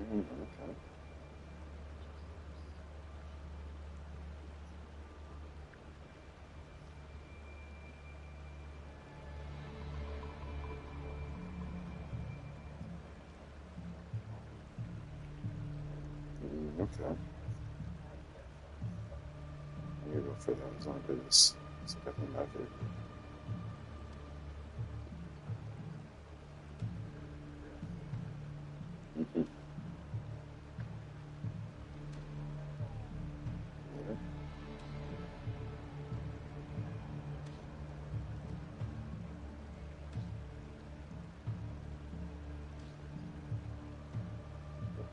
Okay. Okay. I'm gonna go for that as long as it's definitely my favorite. Mm-hmm. Yeah.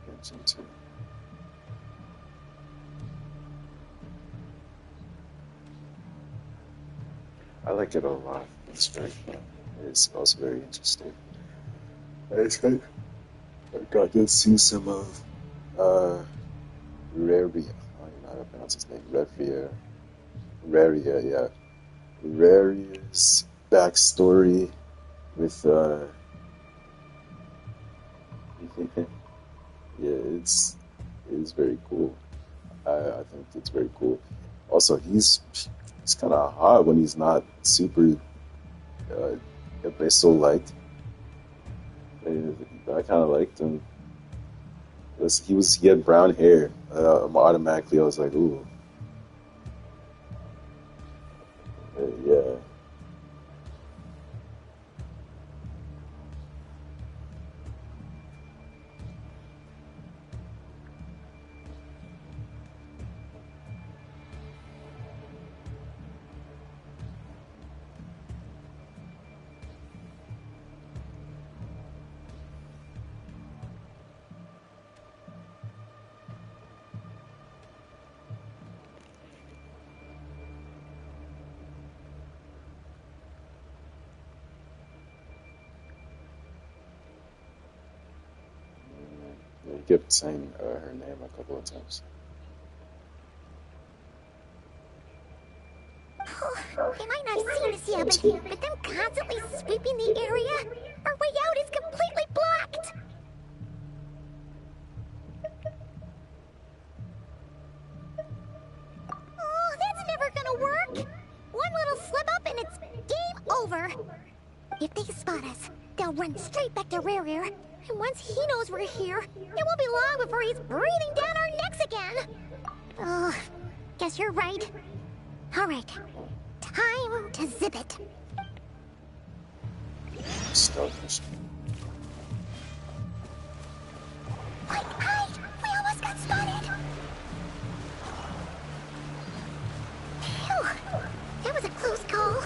Genshin too. I like it a lot. It's very fun. It's also very interesting. I got to see some of Raria. I don't know how to pronounce his name. Raria, yeah. Raria's backstory with yeah, it's very cool. I think it's very cool. Also, he's kind of hot when he's not super. Uh, but I still liked. I kind of liked him. He had brown hair. Automatically, I was like, ooh, yeah. Yeah, he kept saying her name a couple of times. They might not have seen us yet, but them constantly sweeping the area, our way out is completely blocked. Oh, that's never gonna work. One little slip up and it's game over. If they spot us, they'll run straight back to Rear. And once he knows we're here, it won't be long before he's breathing down our necks again. Oh, guess you're right. All right, time to zip it. Stealth mission. Wait, we almost got spotted. Phew, that was a close call.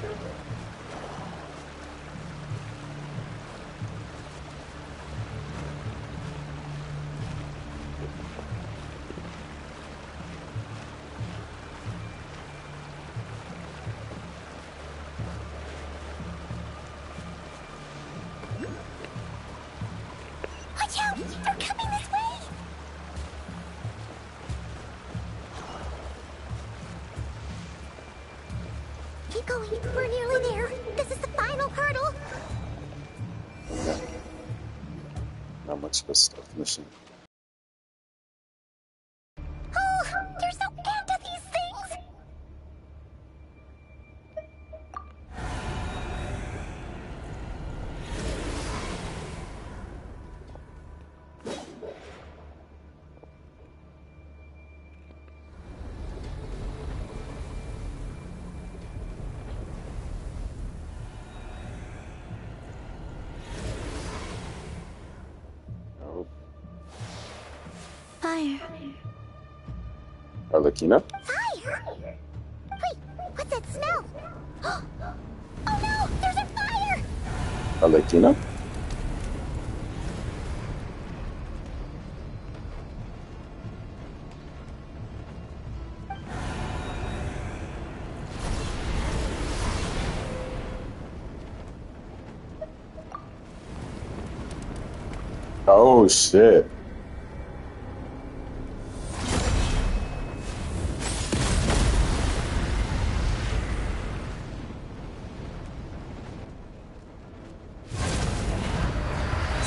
Watch out! They're coming this way! Keep going. We're nearly there. This is the final hurdle. Okay. Not much of a stealth mission. Oh, there's no end to these things! Oh, Fire. Arlecchino? Fire? Wait, what's that smell? Oh no, there's a fire! Arlecchino? Oh shit.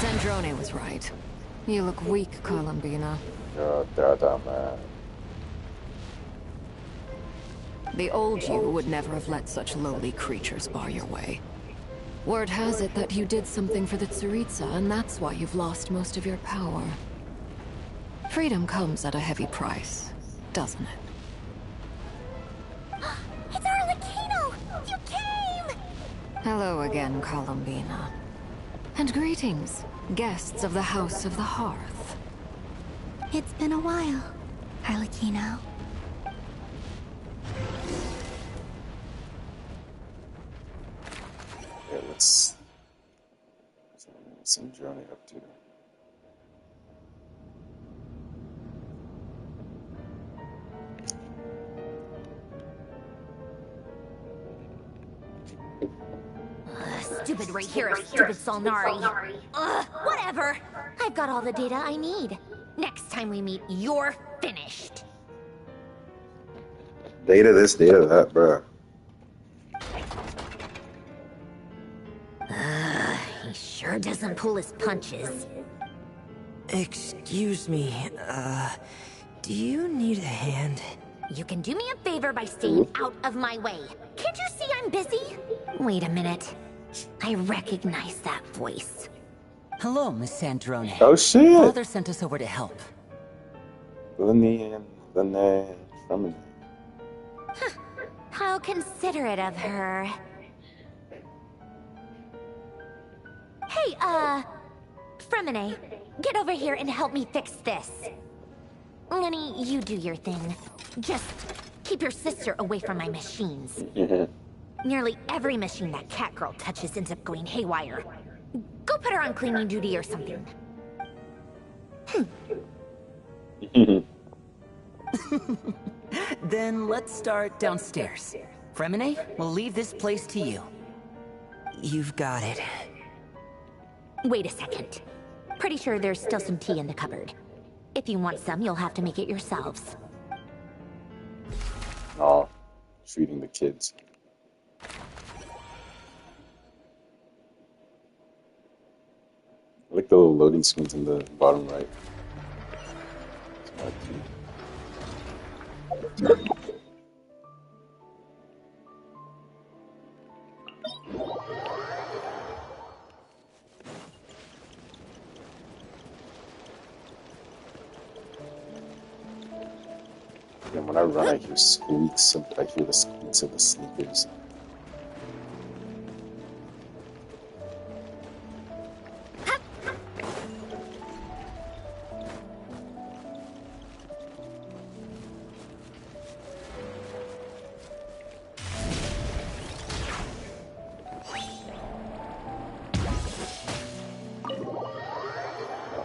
Sandrone was right. You look weak, Columbina. Man. The old you would never have let such lowly creatures bar your way. Word has it that you did something for the Tsaritsa, and that's why you've lost most of your power. Freedom comes at a heavy price, doesn't it? It's Arlecchino! You came! Hello again, Columbina. And greetings, guests of the House of the Hearth. It's been a while, Arlecchino. Yeah, let's see some journey up to. Stupid Rhaenyra, stupid Solnari. Ugh, whatever. I've got all the data I need. Next time we meet, you're finished. Data this, data that, bruh. He sure doesn't pull his punches. Excuse me, do you need a hand? You can do me a favor by staying out of my way. Can't you see I'm busy? Wait a minute. I recognize that voice. Hello, Miss Sandrone. Oh shit! Father sent us over to help. The from How considerate of her. Hey, Fremine, get over here and help me fix this. Lenny, you do your thing. Just keep your sister away from my machines. Nearly every machine that cat girl touches ends up going haywire. Go put her on cleaning duty or something. Then let's start downstairs. Fremine, we'll leave this place to you. You've got it. Wait a second. Pretty sure there's still some tea in the cupboard. If you want some, you'll have to make it yourselves. Oh, treating the kids. I like the little loading screens in the bottom right. It's my key. And when I run, I hear squeaks. I hear the squeaks of the sneakers.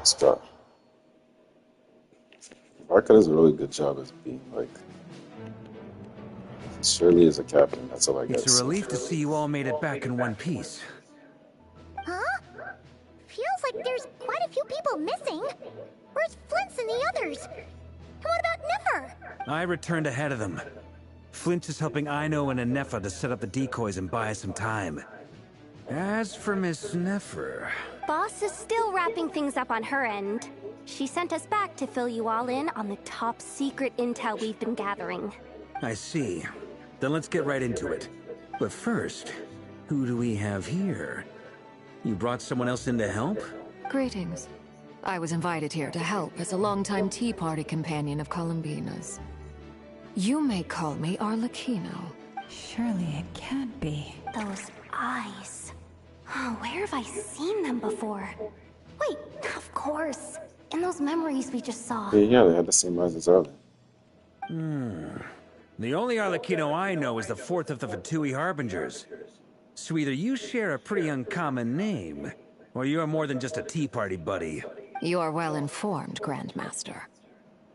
Start. Barca does a really good job as being like. Shirley is a captain. That's all I got. It's a relief to see you all made it back in one piece. Huh? Feels like there's quite a few people missing. Where's Flint's and the others? And what about Niffer? I returned ahead of them. Flint is helping Ino and Anefa to set up the decoys and buy us some time. As for Miss Neffer... Boss is still wrapping things up on her end. She sent us back to fill you all in on the top secret intel we've been gathering. I see. Then let's get right into it. But first, who do we have here? You brought someone else in to help? Greetings. I was invited here to help as a longtime Tea Party companion of Columbina's. You may call me Arlecchino. Surely it can't be. Those eyes. Oh, where have I seen them before? Wait, of course. In those memories we just saw. Yeah, they had the same eyes as earlier. The only Arlecchino I know is the fourth of the Fatui Harbingers. So either you share a pretty uncommon name, or you're more than just a Tea Party buddy. You are well informed, Grandmaster.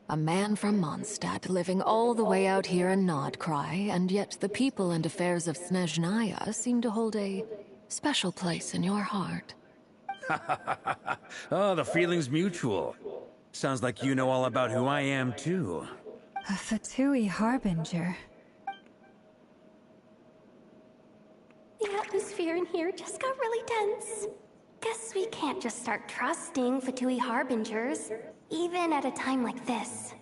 A man from Mondstadt living all the way out here in Nodcry, and yet the people and affairs of Snezhnaya seem to hold a special place in your heart. Oh, the feeling's mutual. Sounds like you know all about who I am, too. A Fatui Harbinger. The atmosphere in here just got really tense. guess we can't just start trusting Fatui Harbingers, even at a time like this.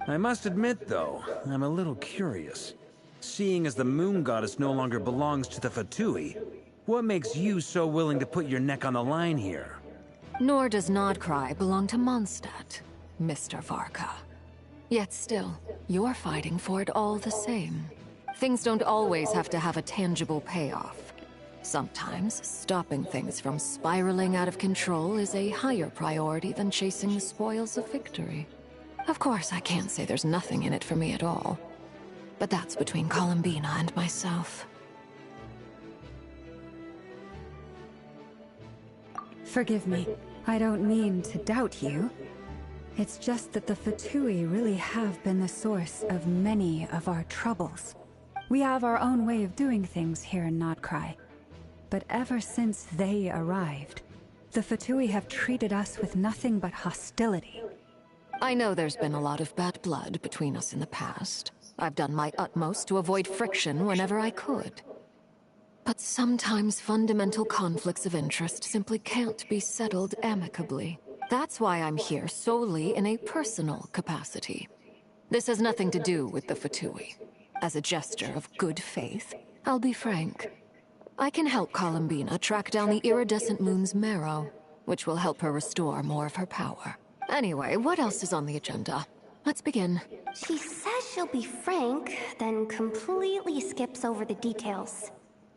I must admit, though, I'm a little curious. Seeing as the moon goddess no longer belongs to the Fatui, what makes you so willing to put your neck on the line here? Nor does Nodcry belong to Mondstadt, Mr. Varka. Yet still, you're fighting for it all the same. Things don't always have to have a tangible payoff. Sometimes, stopping things from spiraling out of control is a higher priority than chasing the spoils of victory. Of course, I can't say there's nothing in it for me at all. But that's between Columbina and myself. Forgive me. I don't mean to doubt you. It's just that the Fatui really have been the source of many of our troubles. We have our own way of doing things here in Nodcry. But ever since they arrived, the Fatui have treated us with nothing but hostility. I know there's been a lot of bad blood between us in the past. I've done my utmost to avoid friction whenever I could. But sometimes fundamental conflicts of interest simply can't be settled amicably. That's why I'm here solely in a personal capacity. This has nothing to do with the Fatui. As a gesture of good faith, I'll be frank. I can help Columbina track down the iridescent moon's marrow, which will help her restore more of her power. Anyway, what else is on the agenda? Let's begin. She says she'll be frank, then completely skips over the details.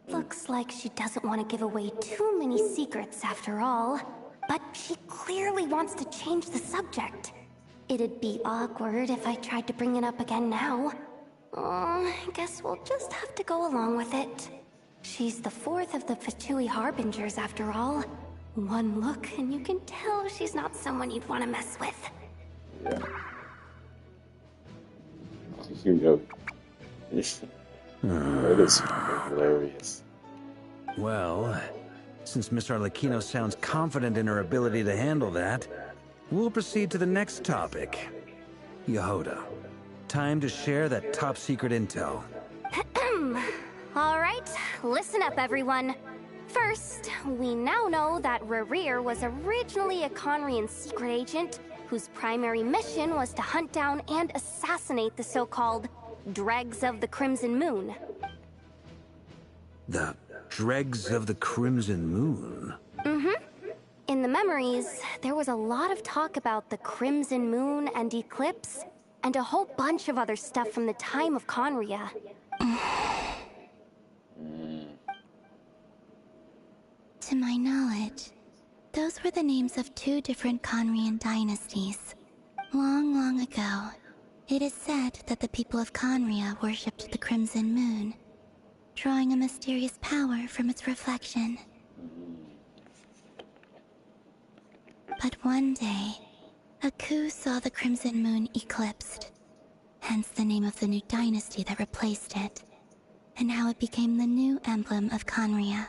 Looks like she doesn't want to give away too many secrets after all. But she clearly wants to change the subject. It'd be awkward if I tried to bring it up again now. I guess we'll just have to go along with it. She's the fourth of the Fatui Harbingers after all. One look and you can tell she's not someone you'd want to mess with. Yeah. You know, that is hilarious. Well, since Miss Arlecchino sounds confident in her ability to handle that, we'll proceed to the next topic. Yehoda, time to share that top-secret intel. Alright, listen up everyone. First, we now know that Rerir was originally a Conrian secret agent whose primary mission was to hunt down and assassinate the so-called Dregs of the Crimson Moon. The Dregs of the Crimson Moon? In the memories, there was a lot of talk about the Crimson Moon and Eclipse, and a whole bunch of other stuff from the time of Conria. To my knowledge, those were the names of two different Conrian dynasties. Long, long ago, it is said that the people of Conria worshipped the Crimson Moon, drawing a mysterious power from its reflection. But one day, a coup saw the Crimson Moon eclipsed, hence the name of the new dynasty that replaced it, and how it became the new emblem of Conria.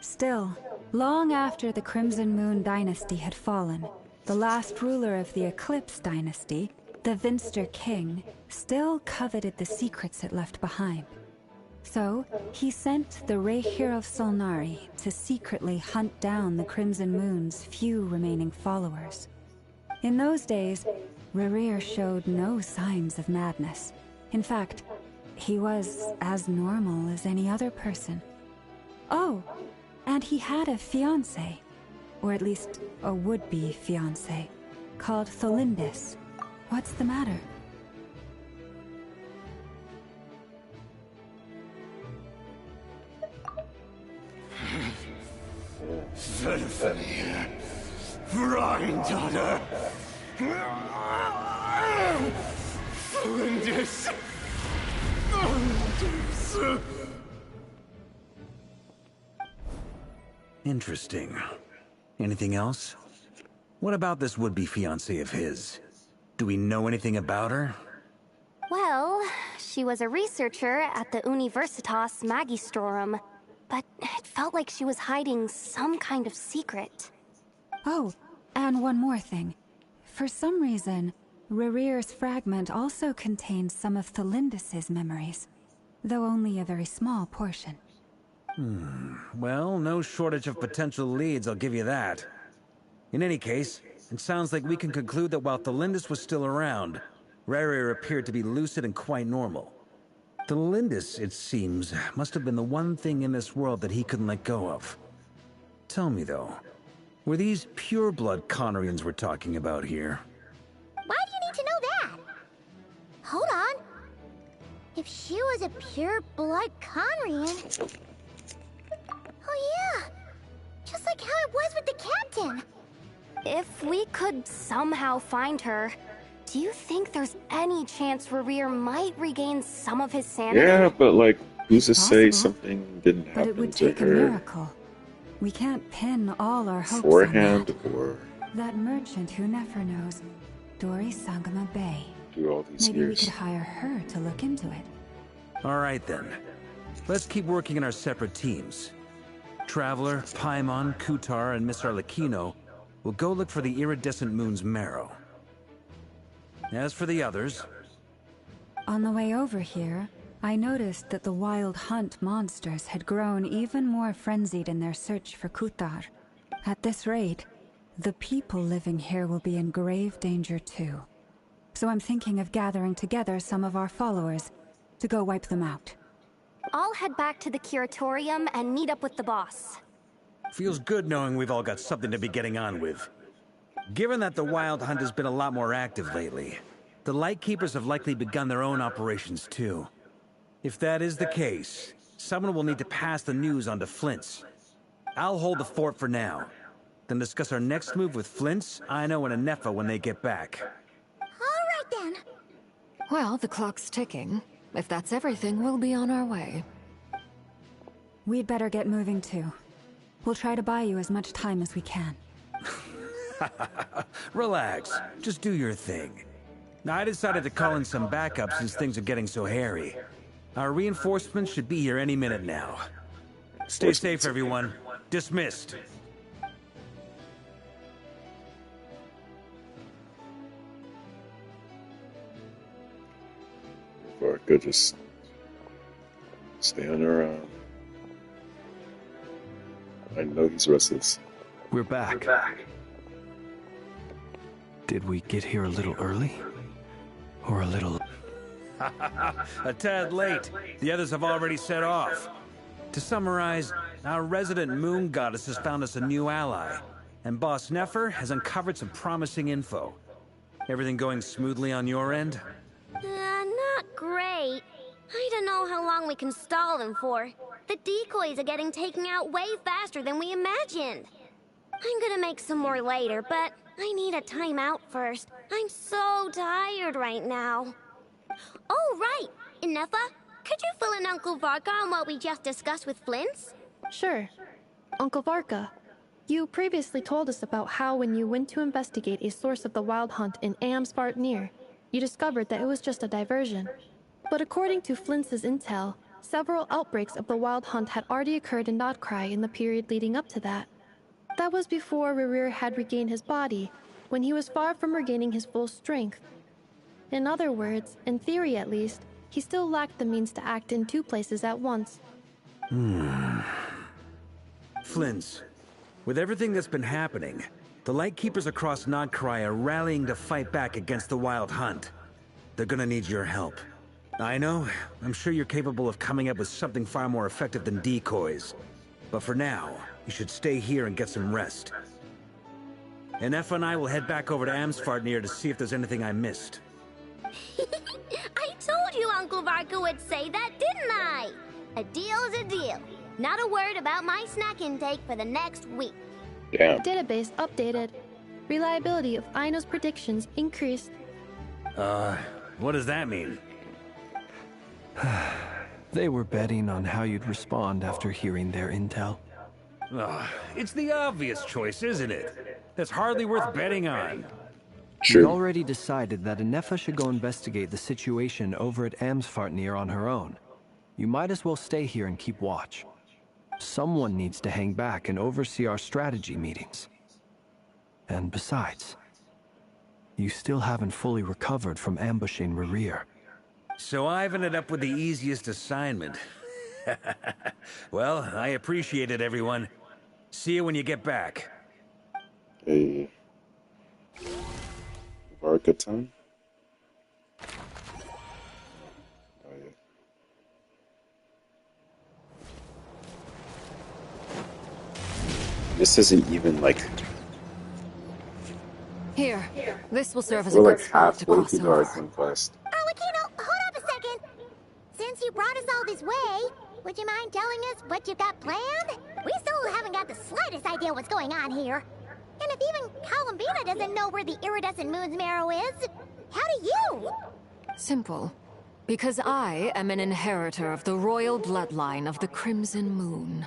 Still, long after the Crimson Moon dynasty had fallen, the last ruler of the Eclipse dynasty, the Vinster King, still coveted the secrets it left behind. So, he sent the Rehir of Solnari to secretly hunt down the Crimson Moon's few remaining followers. In those days, Rerir showed no signs of madness. In fact, he was as normal as any other person. Oh, and he had a fiancé, or at least a would-be fiancé, called Tholindis. What's the matter? Verfany, Granddaughter, Flinders. Interesting. Anything else? What about this would-be fiancé of his? Do we know anything about her? Well, she was a researcher at the Universitas Magistrorum, but it felt like she was hiding some kind of secret. Oh, and one more thing. For some reason, Rerir's fragment also contains some of Tholindis' memories, though only a very small portion. Well, no shortage of potential leads, I'll give you that. In any case, it sounds like we can conclude that while Thelindis was still around, Rarier appeared to be lucid and quite normal. Thelindis, it seems, must have been the one thing in this world that he couldn't let go of. Tell me, though, were these pure-blood Conorians we're talking about here? Why do you need to know that? Hold on. If she was a pure-blood Conrian... Oh yeah! Just like how it was with the captain! If we could somehow find her, do you think there's any chance Rerir might regain some of his sanity? Yeah, but like, who's to say Possible. something didn't But it happen would to take a her miracle. We can't pin all our hopes on beforehand that. or That merchant who never knows, Dori Sangama Bay. through all these Maybe we years? could hire her to look into it. All right, then. Let's keep working in our separate teams. Traveler, Paimon, Kutar, and Miss Arlecchino will go look for the iridescent moon's marrow. As for the others... On the way over here, I noticed that the wild hunt monsters had grown even more frenzied in their search for Kutar. At this rate, the people living here will be in grave danger too. So I'm thinking of gathering together some of our followers to go wipe them out. I'll head back to the curatorium and meet up with the boss. Feels good knowing we've all got something to be getting on with. Given that the Wild Hunt has been a lot more active lately, the Lightkeepers have likely begun their own operations too. If that is the case, someone will need to pass the news on to Flint's. I'll hold the fort for now, then discuss our next move with Flint's, Ino, and Anefa when they get back. Alright then. Well, the clock's ticking. If that's everything, we'll be on our way. We'd better get moving too. We'll try to buy you as much time as we can. Relax. Just do your thing. Now, I decided to call in some backup since things are getting so hairy. Our reinforcements should be here any minute now. Stay safe, everyone. Dismissed. Or I could just stand around. I know he's restless. We're back. Did we get here a little early? Or a little... A tad late. The others have already set off. To summarize, our resident moon goddess has found us a new ally, and Boss Nefer has uncovered some promising info. Everything going smoothly on your end? Not great. I don't know how long we can stall them for. The decoys are getting taken out way faster than we imagined. I'm gonna make some more later, but I need a timeout first. I'm so tired right now. Oh, right! Inefa, could you fill in Uncle Varka on what we just discussed with Flint's? Sure. Uncle Varka, you previously told us about how when you went to investigate a source of the wild hunt in Amsvartnir, you discovered that it was just a diversion. But according to Flint's intel, several outbreaks of the wild hunt had already occurred in Nodcry in the period leading up to that. That was before Rerir had regained his body, when he was far from regaining his full strength. In other words, in theory at least, he still lacked the means to act in two places at once. Flint's, with everything that's been happening, the Lightkeepers across Nodcry are rallying to fight back against the Wild Hunt. They're gonna need your help. I know, I'm sure you're capable of coming up with something far more effective than decoys. But for now, you should stay here and get some rest. Anefa and I will head back over to Amsvartnir to see if there's anything I missed. I told you Uncle Varka would say that, didn't I? A deal is a deal. Not a word about my snack intake for the next week. Damn. Database updated. Reliability of Ino's predictions increased. What does that mean? They were betting on how you'd respond after hearing their intel. It's the obvious choice, isn't it? That's hardly worth betting on. We Sure. already decided that Anefa should go investigate the situation over at Amsvartnir on her own. You might as well stay here and keep watch. Someone needs to hang back and oversee our strategy meetings. And besides, you still haven't fully recovered from ambushing Rerir. So I've ended up with the easiest assignment. Well, I appreciate it, everyone. See you when you get back. Hey, Varka time? Oh, yeah. This isn't even like Here, this will serve as a we're good like spot to halfway cross through the over. Arcane quest. Arlecchino, hold up a second. Since you brought us all this way, would you mind telling us what you got planned? We still haven't got the slightest idea what's going on here. And if even Columbina doesn't know where the iridescent moon's marrow is, how do you? Simple. Because I am an inheritor of the royal bloodline of the Crimson Moon.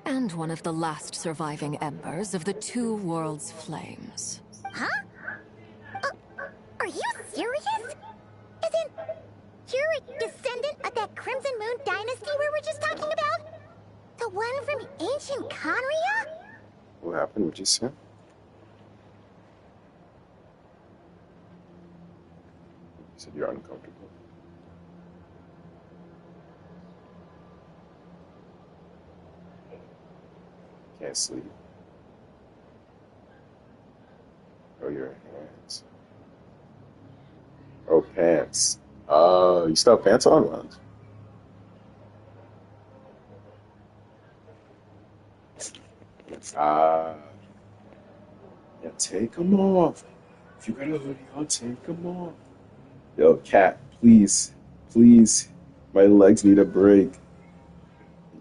And one of the last surviving embers of the Two Worlds' flames. Huh? Are you serious? Isn't you're a descendant of that Crimson Moon dynasty we were just talking about? The one from ancient Conria? What happened? What'd you say? You said you're uncomfortable. Can't sleep. Oh, your hands. Oh, pants. You still have pants on, man. Ah, yeah, take them off. If you got a hoodie on, take them off. Yo, cat, please, please. My legs need a break.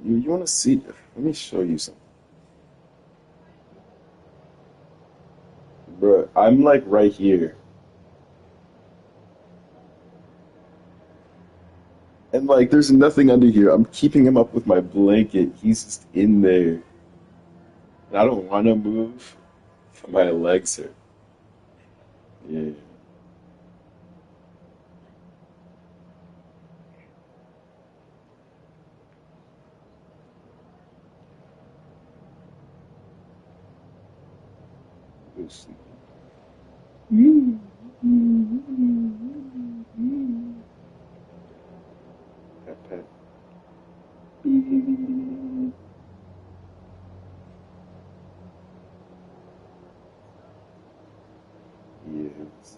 You want to see? Let me show you something. Bruh, I'm like right here. And like, there's nothing under here. I'm keeping him up with my blanket. He's just in there. And I don't want to move. My legs hurt. Yeah. Go sleep. Pat, pat. Yes.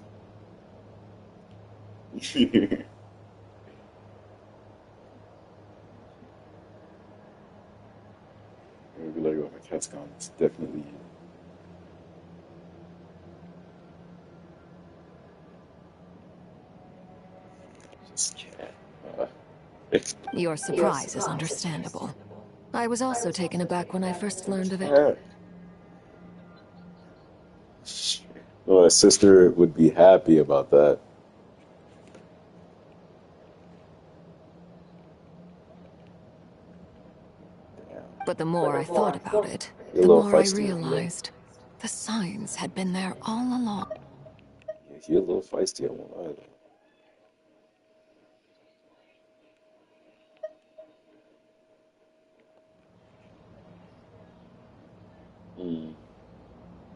I'd be like, oh, my cat's gone. It's definitely you. Just cat. Uh, Your surprise is understandable. I was also taken aback when I first learned of it. yeah. Well, a sister would be happy about that. Damn. But the more I thought about it, You're a the little more I feisty. realized the signs had been there all along. Yeah, you're a little feisty, I won't lie. Mm.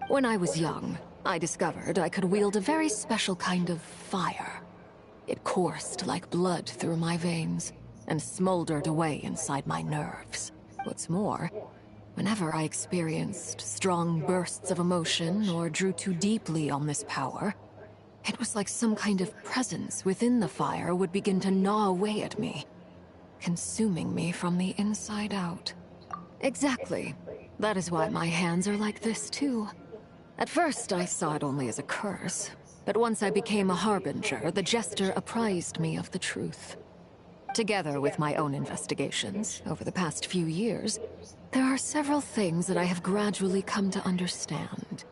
When I was young, I discovered I could wield a very special kind of fire. It coursed like blood through my veins and smoldered away inside my nerves. What's more, whenever I experienced strong bursts of emotion or drew too deeply on this power, it was like some kind of presence within the fire would begin to gnaw away at me, consuming me from the inside out. Exactly. That is why my hands are like this, too. At first, I saw it only as a curse, but once I became a harbinger, the jester apprised me of the truth. Together with my own investigations over the past few years, there are several things that I have gradually come to understand.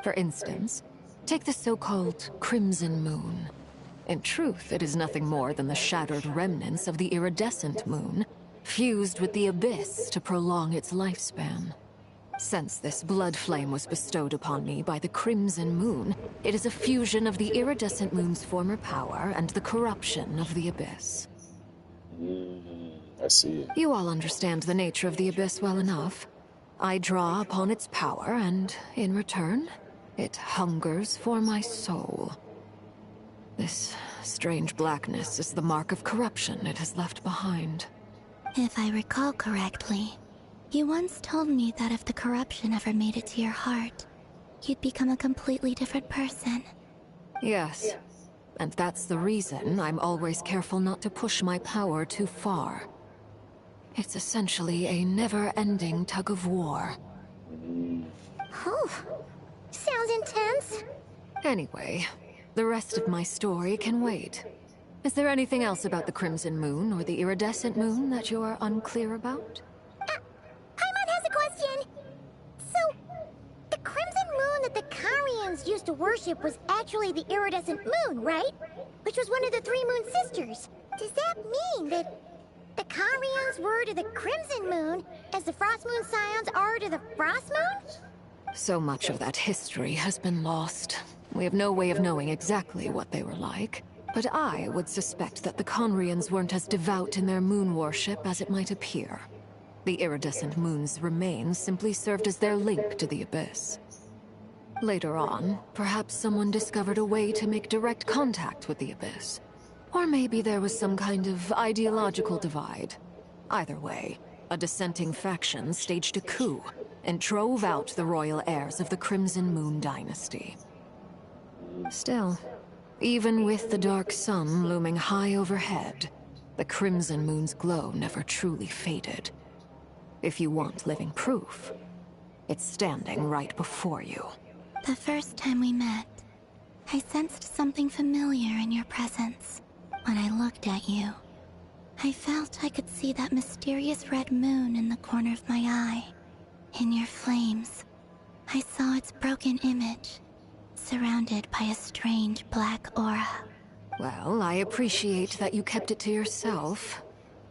For instance, take the so-called Crimson Moon. In truth, it is nothing more than the shattered remnants of the iridescent moon, fused with the abyss to prolong its lifespan. Since this blood flame was bestowed upon me by the Crimson Moon, it is a fusion of the iridescent moon's former power and the corruption of the abyss. I see. You all understand the nature of the abyss well enough. I draw upon its power, and in return, it hungers for my soul. This strange blackness is the mark of corruption it has left behind. If I recall correctly, you once told me that if the corruption ever made it to your heart, you'd become a completely different person. Yes. And that's the reason I'm always careful not to push my power too far. It's essentially a never-ending tug of war. Oh, sounds intense. Anyway, the rest of my story can wait. Is there anything else about the Crimson Moon or the Iridescent Moon that you're unclear about? Paimon has a question. So, the crimson moon that the Karians used to worship was actually the iridescent moon, right? Which was one of the three moon sisters. Does that mean that the Karians were to the crimson moon as the frost moon scions are to the frost moon? So much of that history has been lost. We have no way of knowing exactly what they were like. But I would suspect that the Conrians weren't as devout in their moon worship as it might appear. The iridescent moon's remains simply served as their link to the Abyss. Later on, perhaps someone discovered a way to make direct contact with the Abyss. Or maybe there was some kind of ideological divide. Either way, a dissenting faction staged a coup and drove out the royal heirs of the Crimson Moon dynasty. Still, even with the dark sun looming high overhead, the Crimson Moon's glow never truly faded. If you want living proof, it's standing right before you. The first time we met, I sensed something familiar in your presence. When I looked at you, I felt I could see that mysterious red moon in the corner of my eye. In your flames, I saw its broken image, surrounded by a strange black aura. Well, I appreciate that you kept it to yourself.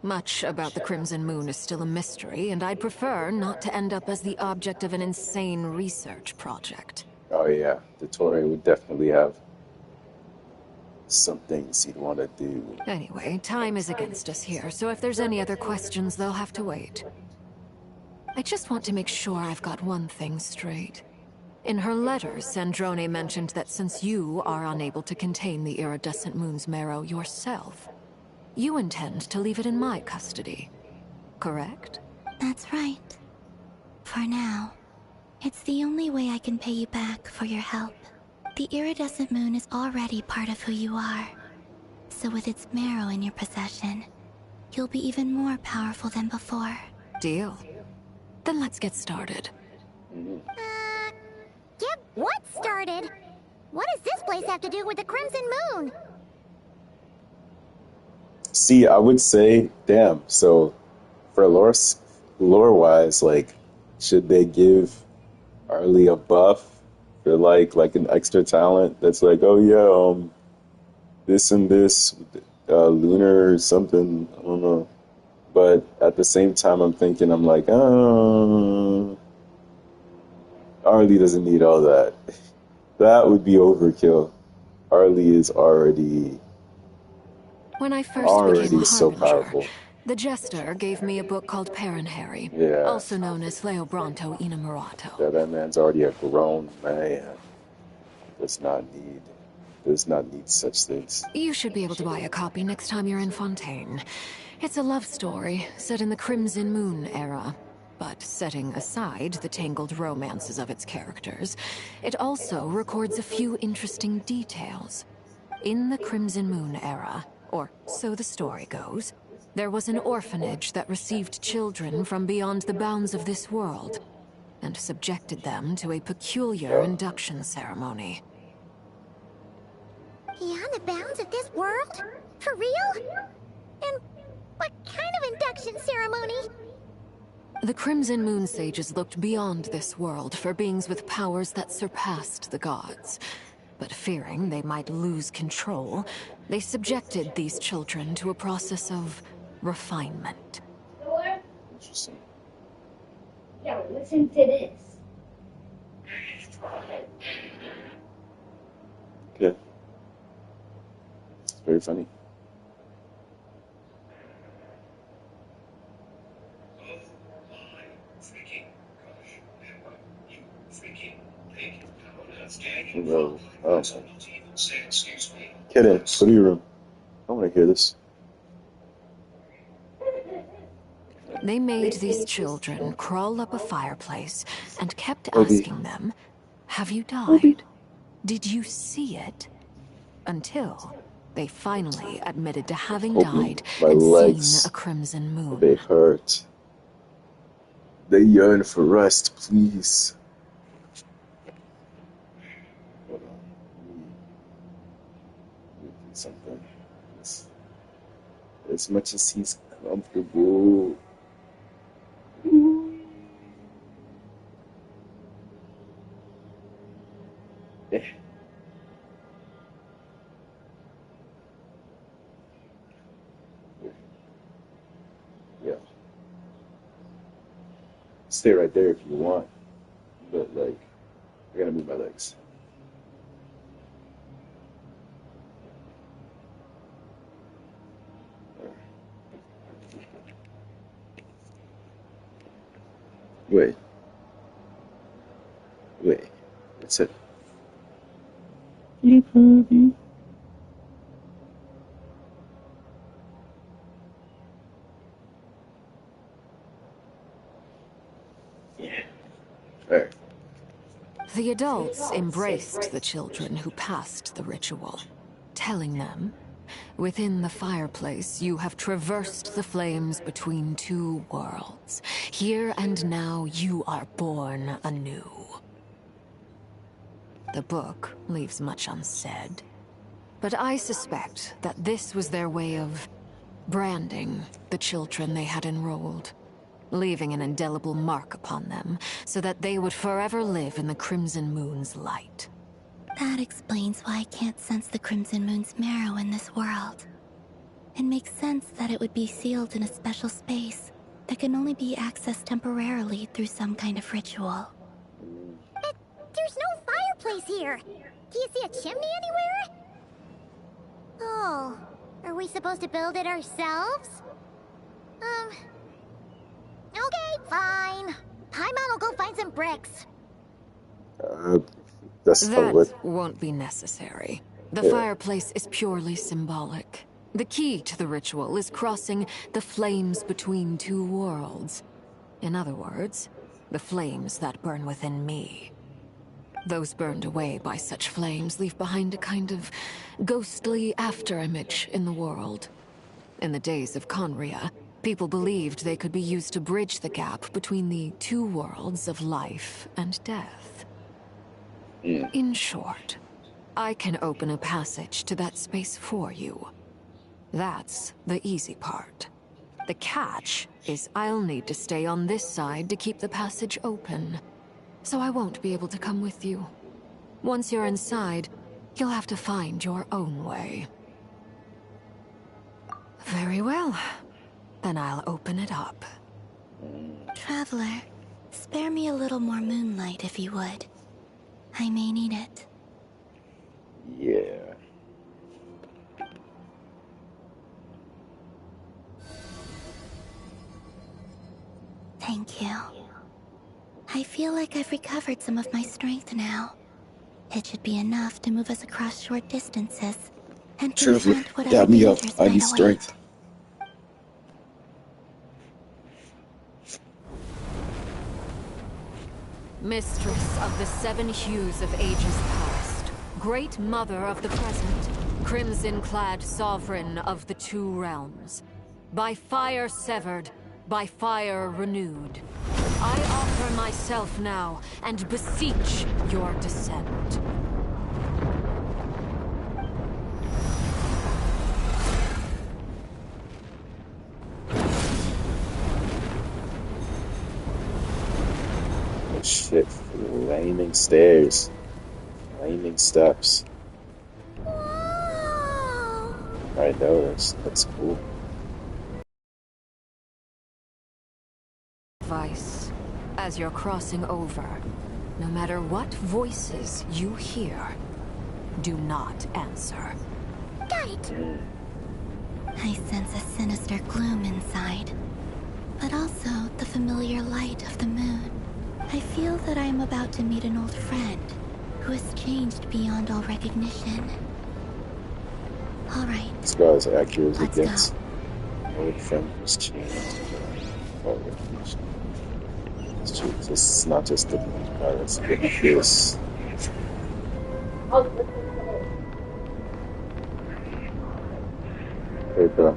Much about the Crimson Moon is still a mystery, and I'd prefer not to end up as the object of an insane research project. Oh yeah, the Torre would definitely have some things he'd want to do. Anyway, time is against us here, so if there's any other questions, they'll have to wait. I just want to make sure I've got one thing straight. In her letters, Sandrone mentioned that since you are unable to contain the iridescent moon's marrow yourself, you intend to leave it in my custody, correct? That's right. For now, it's the only way I can pay you back for your help. The iridescent moon is already part of who you are, so with its marrow in your possession, you'll be even more powerful than before. Deal. Then let's get started. Get what started? What does this place have to do with the Crimson Moon? See, I would say, damn, so for lore-wise, like, should they give Arlie a buff for, like an extra talent that's like, oh yeah, this and this, lunar or something, I don't know. But at the same time, I'm like, Arlie doesn't need all that. That would be overkill. Arlie is already When I first became a so Harbinger, powerful. the Jester gave me a book called Harry, Yeah. also known as Leobranto Inamorato. Yeah, that man's already a grown man. Does not need such things. You should be able to buy a copy next time you're in Fontaine. It's a love story set in the Crimson Moon era. But setting aside the tangled romances of its characters, it also records a few interesting details. In the Crimson Moon era, or so the story goes, there was an orphanage that received children from beyond the bounds of this world, and subjected them to a peculiar induction ceremony. Beyond the bounds of this world? For real? And what kind of induction ceremony? The Crimson Moon sages looked beyond this world for beings with powers that surpassed the gods. But fearing they might lose control, they subjected these children to a process of refinement. Interesting. Yeah, listen to this. Yeah. It's very funny. No. Oh. Get in. Go to your room. I want to hear this. They made these children crawl up a fireplace and kept Obi. asking them, "Have you Obi. died? Did you see it?" Until they finally admitted to having Obi. died My and legs, seen a crimson moon. they hurt. They yearn for rest, please. Hold on. Let me do something. As much as he's comfortable. Yeah. Yeah. Stay right there if you want, but like, I gotta move my legs. Wait. What's it? You puppy. Yeah. Alright. The adults embraced the children who passed the ritual, telling them, "Within the fireplace, you have traversed the flames between two worlds. Here and now, you are born anew." The book leaves much unsaid, but I suspect that this was their way of branding the children they had enrolled, leaving an indelible mark upon them so that they would forever live in the Crimson Moon's light. That explains why I can't sense the Crimson Moon's marrow in this world. It makes sense that it would be sealed in a special space that can only be accessed temporarily through some kind of ritual. But there's no fireplace here. Do you see a chimney anywhere? Oh, are we supposed to build it ourselves? Okay, fine. Paimon will go find some bricks. That's That what. won't be necessary. The Yeah. fireplace is purely symbolic. The key to the ritual is crossing the flames between two worlds. In other words, the flames that burn within me. Those burned away by such flames leave behind a kind of ghostly afterimage in the world. In the days of Conria, people believed they could be used to bridge the gap between the two worlds of life and death. In short, I can open a passage to that space for you. That's the easy part. The catch is I'll need to stay on this side to keep the passage open, so I won't be able to come with you. Once you're inside, you'll have to find your own way. Very well. Then I'll open it up. Traveler, spare me a little more moonlight if you would. I may need it. Yeah. Thank you. I feel like I've recovered some of my strength now. It should be enough to move us across short distances and confront whatever Dab me up. dangers I might need await. strength. Mistress of the seven hues of ages past, great mother of the present, crimson-clad sovereign of the two realms, by fire severed, by fire renewed, I offer myself now and beseech your descent. Oh shit. Flaming stairs. Flaming steps. I know, that's cool. Advice, as you're crossing over, no matter what voices you hear, do not answer. Got it. I sense a sinister gloom inside, but also the familiar light of the moon. I feel that I am about to meet an old friend who has changed beyond all recognition. All right. This guy's accurate as it Let's gets. go. Old friend was changed. Oh, yeah. It's true. It's not just the pirates. It's hey, the.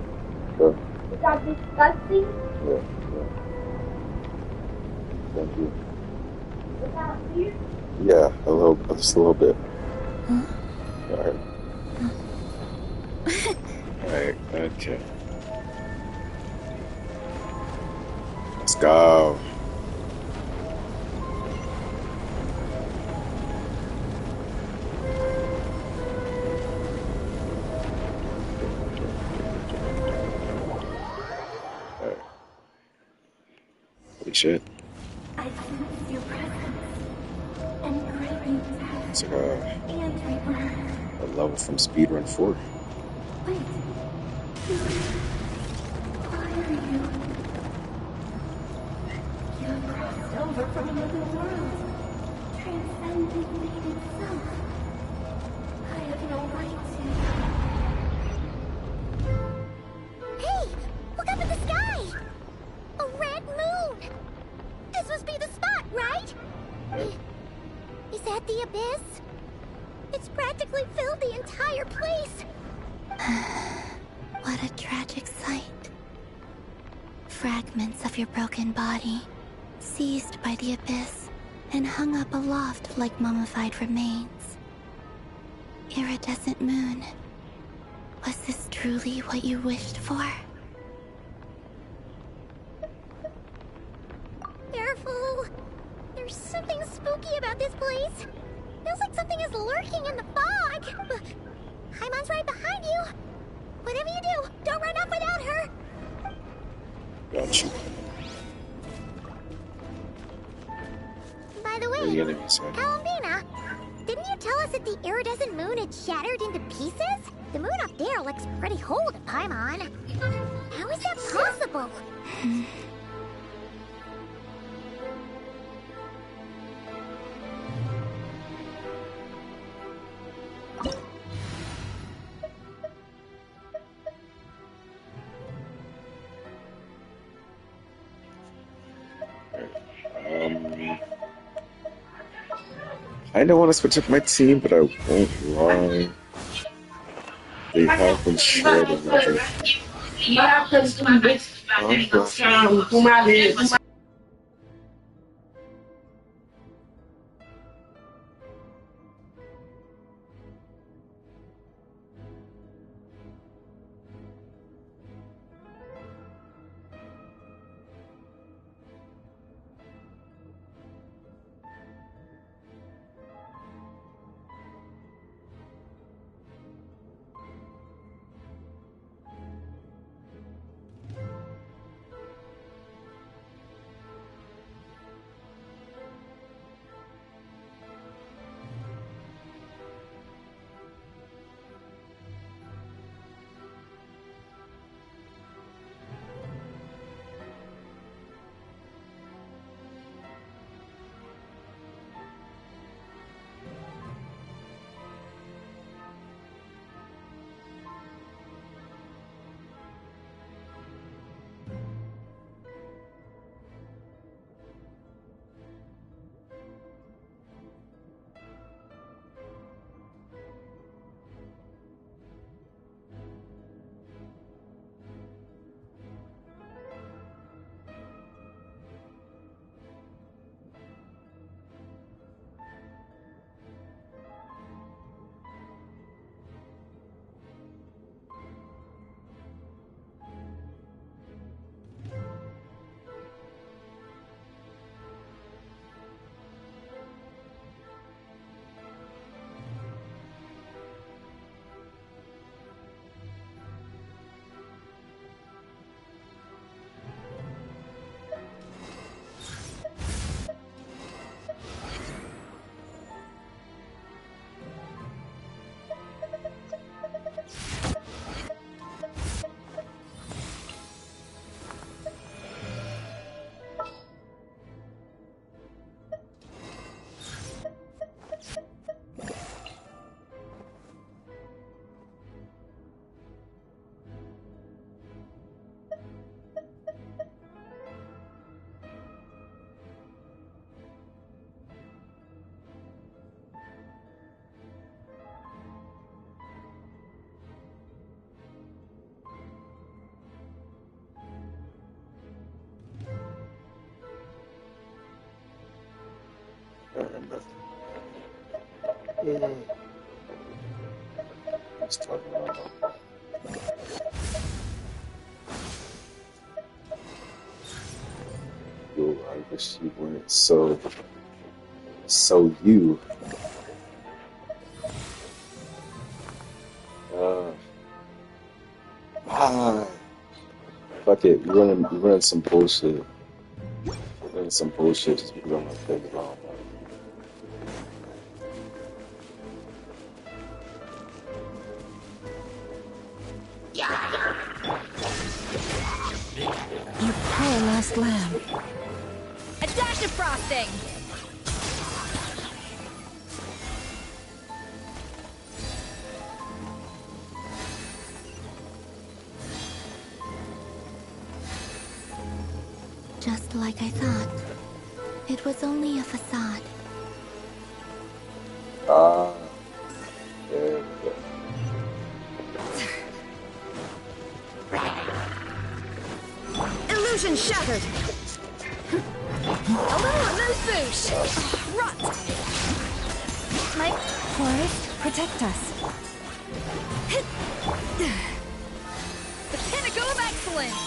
Is that disgusting? Yeah, yeah. Thank you. Is that weird? Yeah, just a little bit. All right. All right. Okay. Let's go. All right. Holy shit. I sense your presence and craving It's like and rebirth. a level from Speedrun 4. Wait. Why are you? You have crossed over from another world, transcending fate itself. I have no right to. Hey, look up at the sky! A red moon! This must be the spot, right? Is that the abyss? It's practically filled the entire place. What a tragic sight. Fragments of your broken body, seized by the abyss, and hung up aloft like mummified remains. Iridescent moon, was this truly what you wished for? Careful. There's something spooky about this place. Feels like something is lurking in the fog. Haimon's right behind you. Whatever you do, don't run off without her. Got you. By the Where are the way, enemies at? Columbina, didn't you tell us that the iridescent moon had shattered into pieces? The moon up there looks pretty whole to Paimon. How is that possible? I don't want to switch up my team, but I won't lie. They have been shredding. Just talking about. Yo, I wish you weren't so you. Fuck it, you're running some bullshit. You're running some bullshit just because I'm not playing along. You poor last lamb. A dash of frosting! Just like I thought. It was only a facade. There we go. Illusion shattered! A little amuse-bouche! Rot! My forest, protect us. The pinnacle of excellence!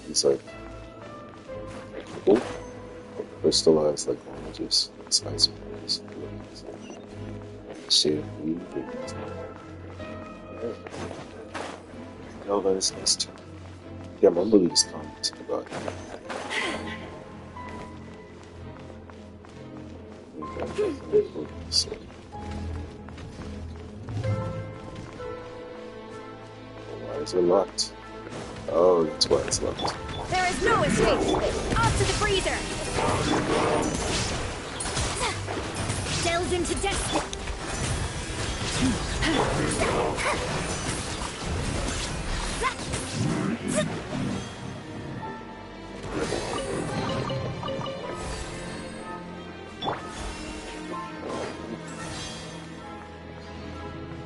He's like cool. Crystallized like oranges. It's nice. Shade of blue. No, that is nice too. Yeah, my movie is commenting about it. Why is it locked? Oh, that's why it's locked. There is no escape! Off to the freezer! Delve into destiny!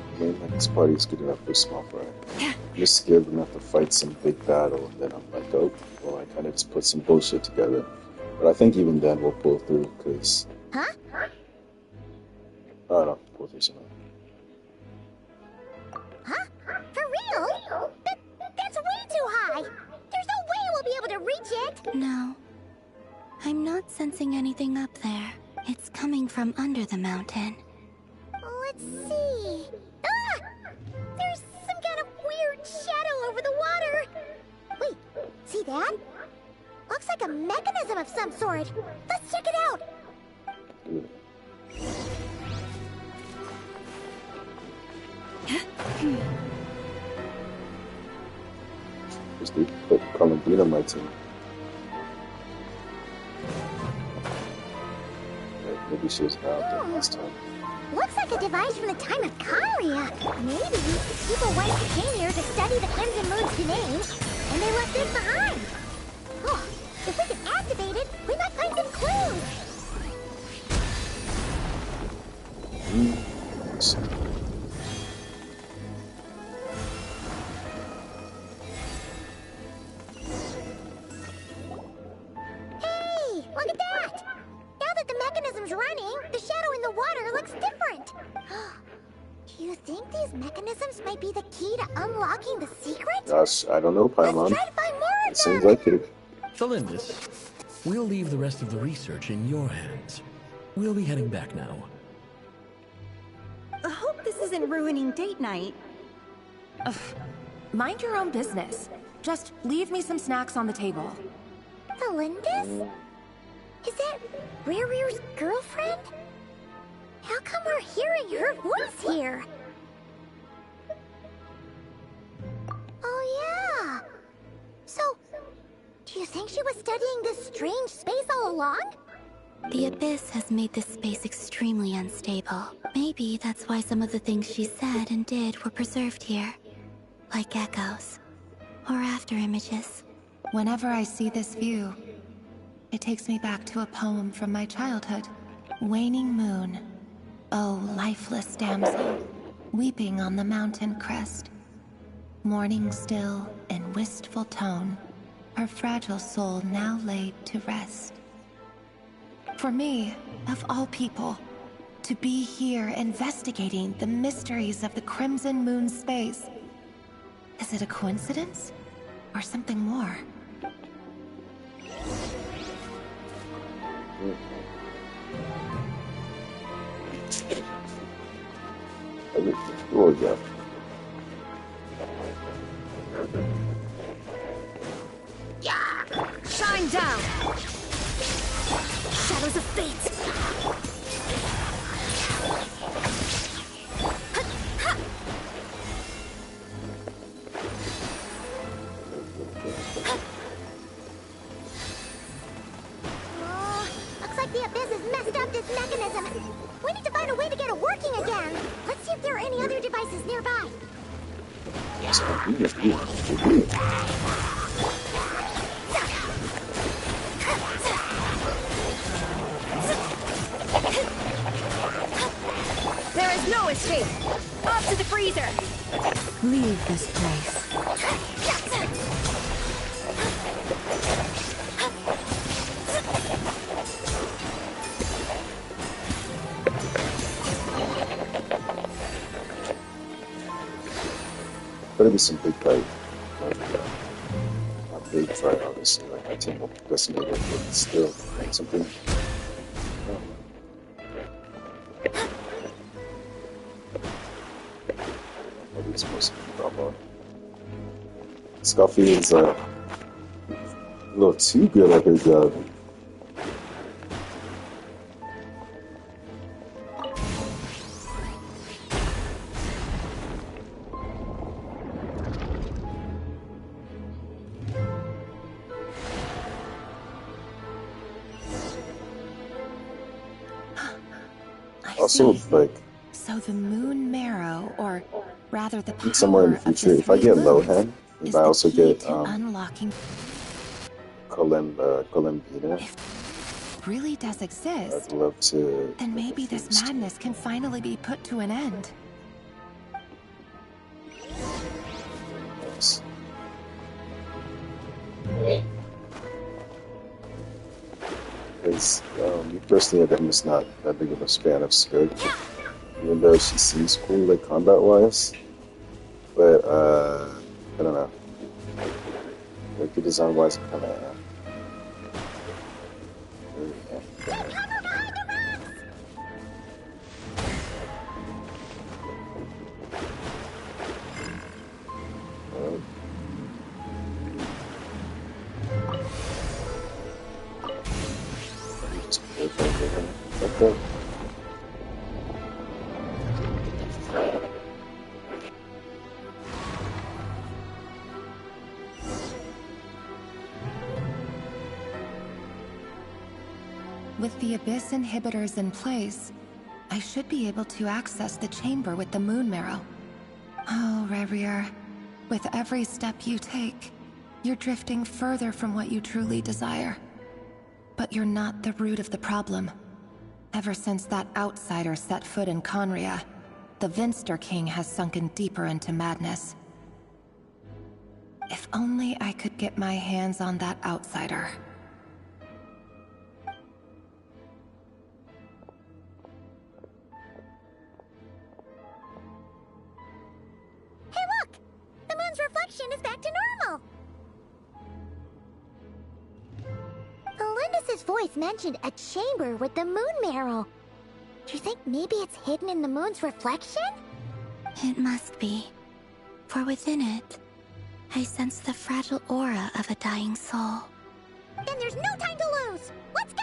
I mean, like, this party is good enough for a small fry. I'm just scared enough to fight some big battle, and then I'm like, oh, well, I kind of just put some bullshit together. But I think even then we'll pull through, because... Huh? Oh, no, pull through somehow. Huh? For real? That's way too high! There's no way we'll be able to reach it! No. I'm not sensing anything up there. It's coming from under the mountain. Let's see... Ah! There's some kind of weird shadow over the water! Wait, see that? Looks like a mechanism of some sort. Let's check it out! Just put Columbine on my team. Maybe she was out there last time. Looks like a device from the time of Kyria. Maybe people once came here to study the Crimson Moon's domain, and they left this behind. Oh, if we can activate it, we might find some clues. Hey, look at that! Now that the mechanism's running, the shadow in the water looks different. Do you think these mechanisms might be the key to unlocking the secret? Gosh, I don't know, Paimon. Let's try to find more of them! It seems like it. Felindis, we'll leave the rest of the research in your hands. We'll be heading back now. I hope this isn't ruining date night. Ugh. Mind your own business. Just leave me some snacks on the table. Felindis? Is that Rear's girlfriend? How come we're hearing her voice here? Oh yeah! So, do you think she was studying this strange space all along? The Abyss has made this space extremely unstable. Maybe that's why some of the things she said and did were preserved here. Like echoes. Or after images. Whenever I see this view, it takes me back to a poem from my childhood. Waning moon, oh lifeless damsel, weeping on the mountain crest. Morning still, and wistful tone, her fragile soul now laid to rest. For me, of all people, to be here investigating the mysteries of the Crimson Moon space. Is it a coincidence? Or something more? Oh, yeah. Shine down! Shadows of fate! Looks like the Abyss has messed up this mechanism. We need to find a way to get it working again. Let's see if there are any other devices nearby. There is no escape! Off to the freezer! Leave this place. Better be some big fight. Not big fight, obviously, like my team will decimate it, but still, something. Maybe it's supposed to be problem. Scuffy is a little too good at her job. Also, like, so the moon marrow, or rather the power somewhere in the future, if I get Lohan, if I also get unlocking Columbina, really does exist, I'd love to. Then maybe this madness can finally be put to an end. Yes. Because me personally, I'm just not that big of a fan of Skirt, even though she seems cool, like combat-wise. But I don't know. Character design-wise, kind of. Okay. With the Abyss inhibitors in place, I should be able to access the chamber with the moon marrow. Oh, Rarier, with every step you take, you're drifting further from what you truly desire. But you're not the root of the problem. Ever since that outsider set foot in Conria, the Vinster King has sunken deeper into madness. If only I could get my hands on that outsider. Hey, look! The moon's reflection is back to normal! Elendis' voice mentioned a chamber with the moon marrow. Do you think maybe it's hidden in the moon's reflection? It must be. For within it, I sense the fragile aura of a dying soul. Then there's no time to lose! Let's go!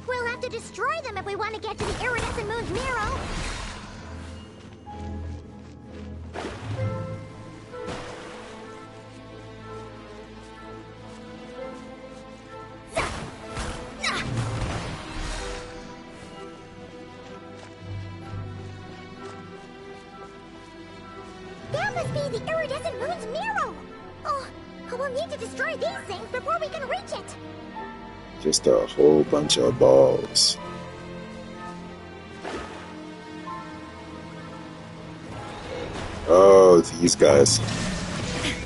like we'll have to destroy them if we want to get to the iridescent moon's marrow. That must be the iridescent moon's marrow. Oh, we'll need to destroy these things before we can reach it. Just a whole bunch of balls. Oh, these guys.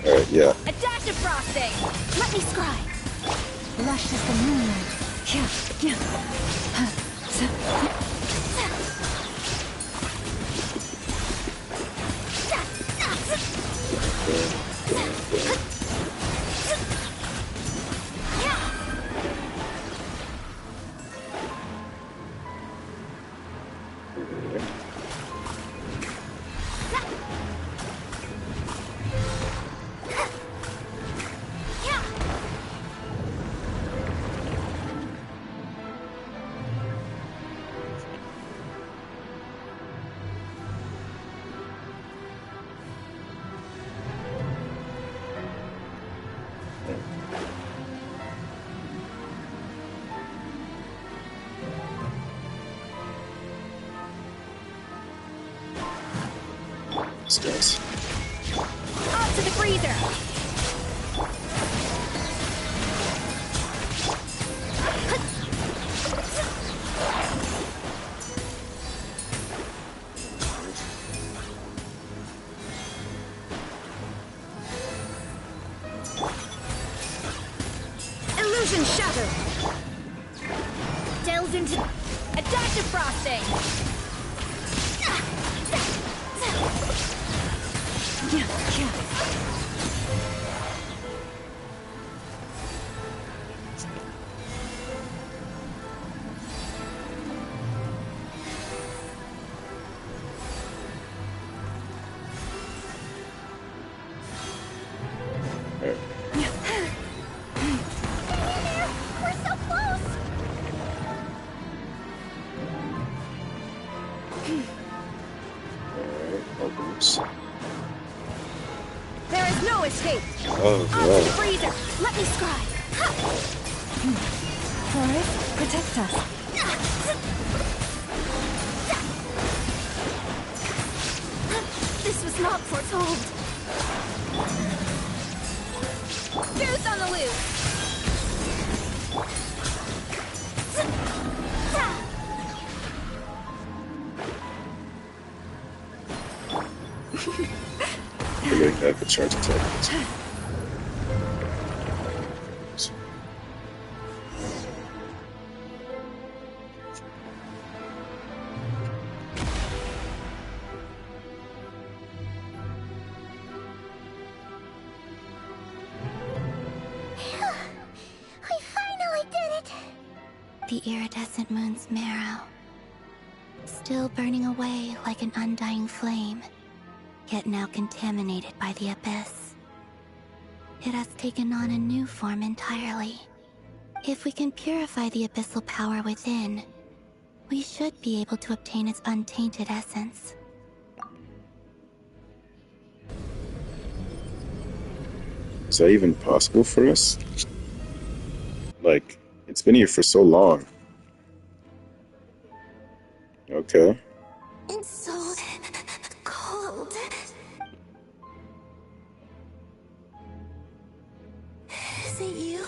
Alright, yeah. A dash of frosting! Let me scribe. Lush as the moonlight. Yeah, These guys. Up to the freezer! Illusion shattered! Delves into a dash of frosting! We're so close. Alright, opens. There is no escape! Oh, Up to the yeah. freezer! Let me scribe! Forest, protect us. This was not foretold! Goose on the loose! They're gonna have the charge attack. We finally did it. The iridescent moon's marrow, still burning away like an undying flame, yet now contaminated by the abyss. It has taken on a new form entirely. If we can purify the abyssal power within, we should be able to obtain its untainted essence. Is that even possible for us? Like, it's been here for so long. Okay. It's so cold. Is it you?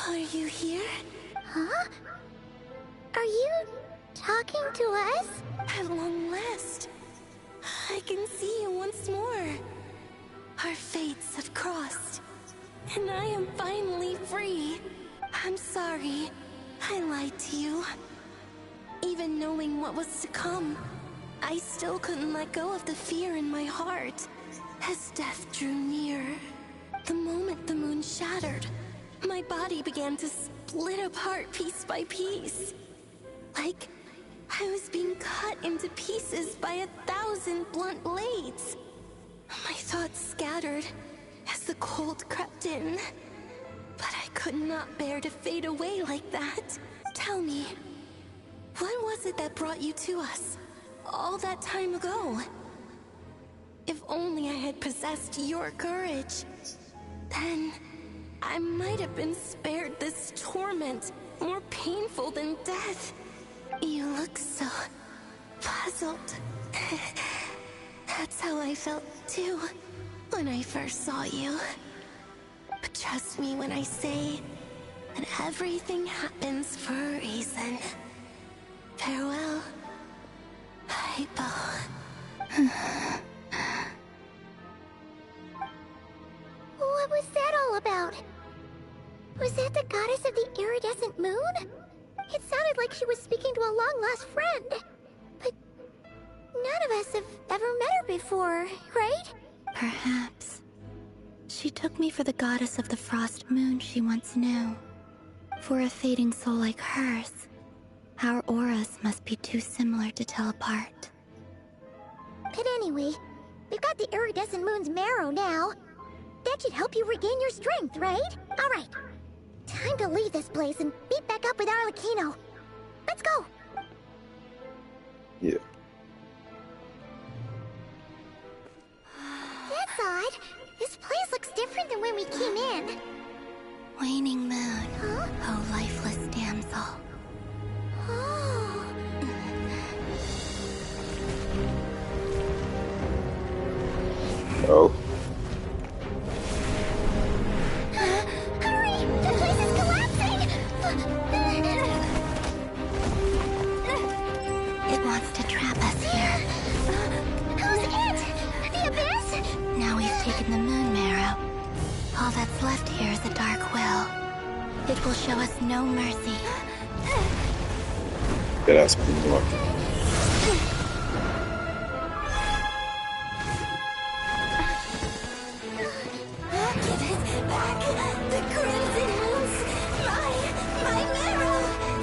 Are you here? Huh? Are you talking to us? At long last, I can see you once more. Our fates have crossed, and I am finally free. I'm sorry, I lied to you. Even knowing what was to come, I still couldn't let go of the fear in my heart. As death drew near, the moment the moon shattered, my body began to split apart piece by piece. Like I was being cut into pieces by 1,000 blunt blades. My thoughts scattered as the cold crept in. But I could not bear to fade away like that. Tell me, what was it that brought you to us all that time ago? If only I had possessed your courage, then I might have been spared this torment, more painful than death. You look so puzzled. That's how I felt too, when I first saw you. But trust me when I say that everything happens for a reason. Farewell, Hypo. What was that all about? Was that the goddess of the iridescent moon? It sounded like she was speaking to a long-lost friend. But none of us have ever met her before, right? Perhaps. She took me for the goddess of the frost moon she once knew. For a fading soul like hers, our auras must be too similar to tell apart. But anyway, we've got the iridescent moon's marrow now. That should help you regain your strength, right? Alright. Time to leave this place and meet back up with Arlecchino. Let's go! Yeah. That's odd. This place looks different than when we came in. Waning moon, Huh? oh lifeless damsel. Oh. Oh. Hurry! The place is collapsing! It wants to trap us here. Who's it? The Abyss? Now we've taken the moon marrow. All that's left here is a dark will. It will show us no mercy. Yeah, that's pretty lucky. Give it back! The crimson moons! My marrow!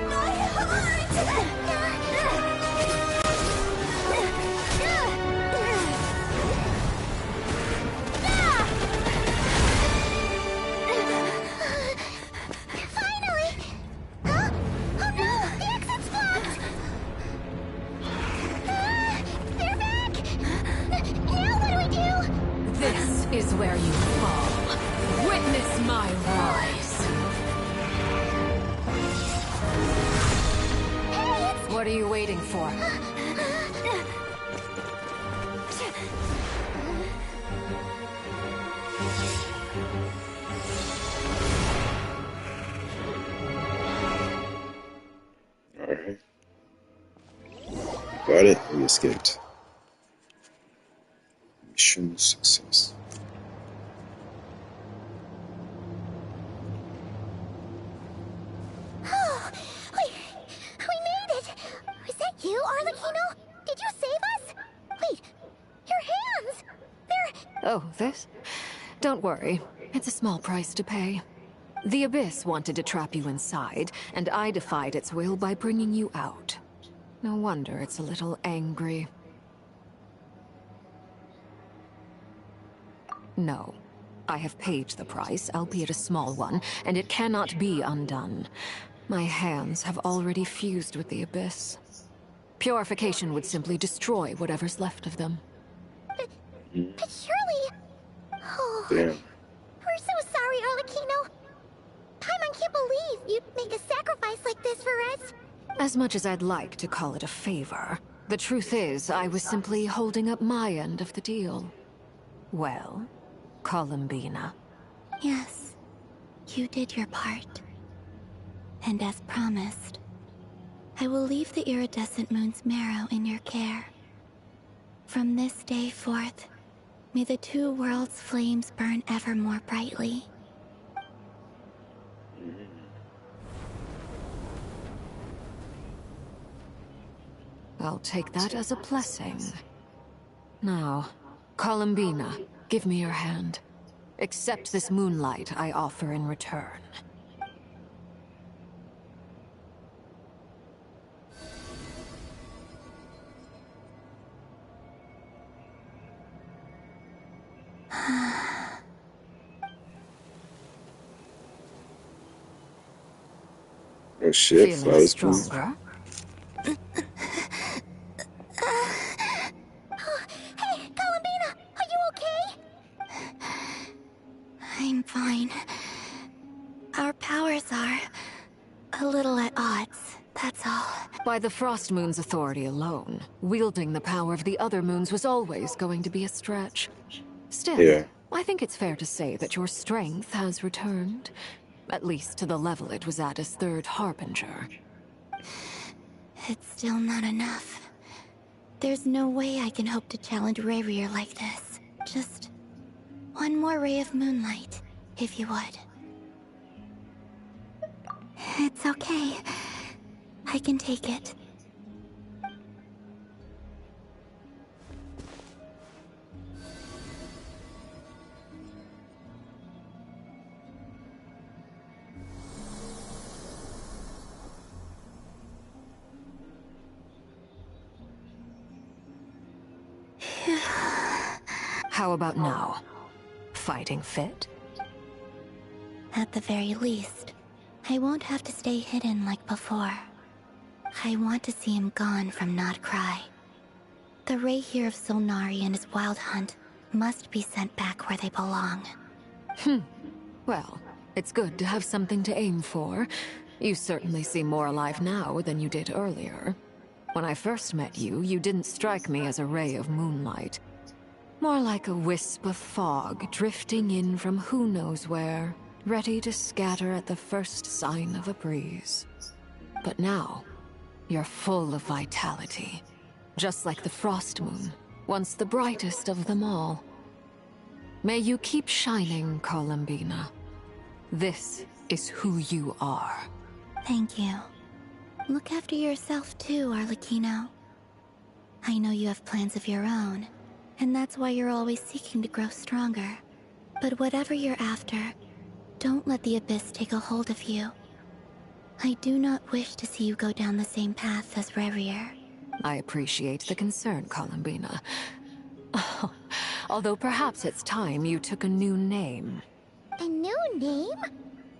My heart! Finally! Huh? Oh no! The exit's blocked! They're back! Now what do we do? This is where you fall. Witness my rise. Hey, it's... What are you waiting for? Alright. Got it. We escaped. Mission success. Oh, we made it! Was that you, Arlecchino? Did you save us? Wait, your hands! They're... Oh, this? Don't worry. It's a small price to pay. The Abyss wanted to trap you inside, and I defied its will by bringing you out. No wonder it's a little angry. No. I have paid the price, albeit a small one, and it cannot be undone. My hands have already fused with the Abyss. Purification would simply destroy whatever's left of them. But surely... Oh, Damn. we're so sorry, Arlecchino. Paimon can't believe you'd make a sacrifice like this for us. As much as I'd like to call it a favor, the truth is I was simply holding up my end of the deal. Well, Columbina. Yes, you did your part. And as promised, I will leave the iridescent moon's marrow in your care. From this day forth, may the two worlds' flames burn ever more brightly. I'll take that as a blessing. Now, Columbina, give me your hand. Accept this moonlight I offer in return. Oh shit, Feeling flowers, please. stronger? Hey, Columbina, are you okay? I'm fine. Our powers are a little at odds, that's all. By the Frost Moon's authority alone, wielding the power of the other moons was always going to be a stretch. Still, Yeah. I think it's fair to say that your strength has returned. At least to the level it was at as Third Harbinger. It's still not enough. There's no way I can hope to challenge Rayrier like this. Just one more ray of moonlight, if you would. It's okay. I can take it. How about now? Fighting fit? At the very least, I won't have to stay hidden like before. I want to see him gone from Not Cry. The Ray here of Solnari and his wild hunt must be sent back where they belong. Well, it's good to have something to aim for. You certainly seem more alive now than you did earlier. When I first met you, you didn't strike me as a ray of moonlight. More like a wisp of fog drifting in from who knows where, ready to scatter at the first sign of a breeze. But now, you're full of vitality. Just like the Frost Moon, once the brightest of them all. May you keep shining, Columbina. This is who you are. Thank you. Look after yourself too, Arlecchino. I know you have plans of your own, and that's why you're always seeking to grow stronger. But whatever you're after, don't let the Abyss take a hold of you. I do not wish to see you go down the same path as Rayrier. I appreciate the concern, Columbina. Although perhaps it's time you took a new name. A new name?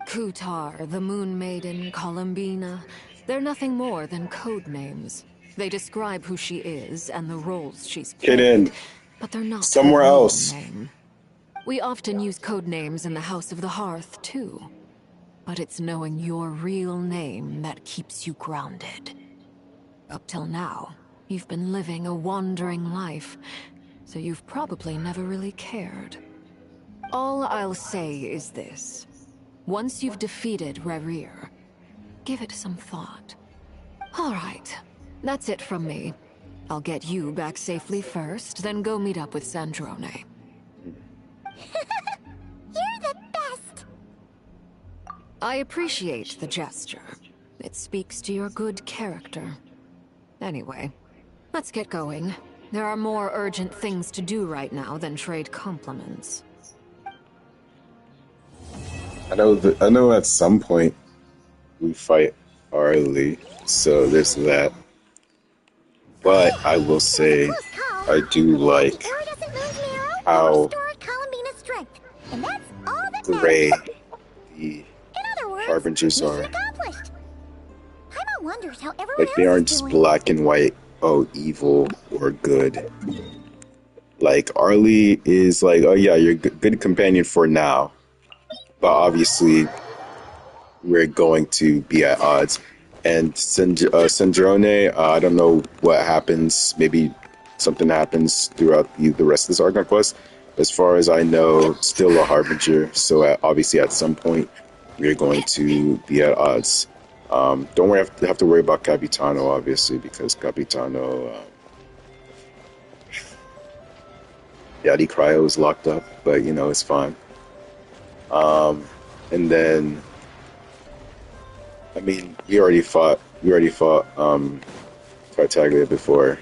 Kutar, the Moon Maiden, Columbina. They're nothing more than code names. They describe who she is and the roles she's played. Get in. But they're not Somewhere her real else. name. We often use code names in the House of the Hearth, too. But it's knowing your real name that keeps you grounded. Up till now, you've been living a wandering life, so you've probably never really cared. All I'll say is this. Once you've defeated Rayrier, give it some thought. All right, that's it from me. I'll get you back safely first, then go meet up with Sandrone. You're the best! I appreciate the gesture. It speaks to your good character. Anyway, let's get going. There are more urgent things to do right now than trade compliments. I know at some point we fight Arlie, so there's that. But I will say I do like how gray the Harbingers are. Like they aren't just black and white, oh, evil or good. Like Arlie is like, oh yeah, you're a good companion for now. But obviously, we're going to be at odds. And Sandrone, I don't know what happens. Maybe something happens throughout the rest of this Archon quest. As far as I know, still a Harbinger. So obviously, at some point, we're going to be at odds. Don't worry, have to worry about Capitano, obviously, because Capitano, Daddy Cryo is locked up, but you know it's fine. And then, I mean, we already fought Tartaglia before,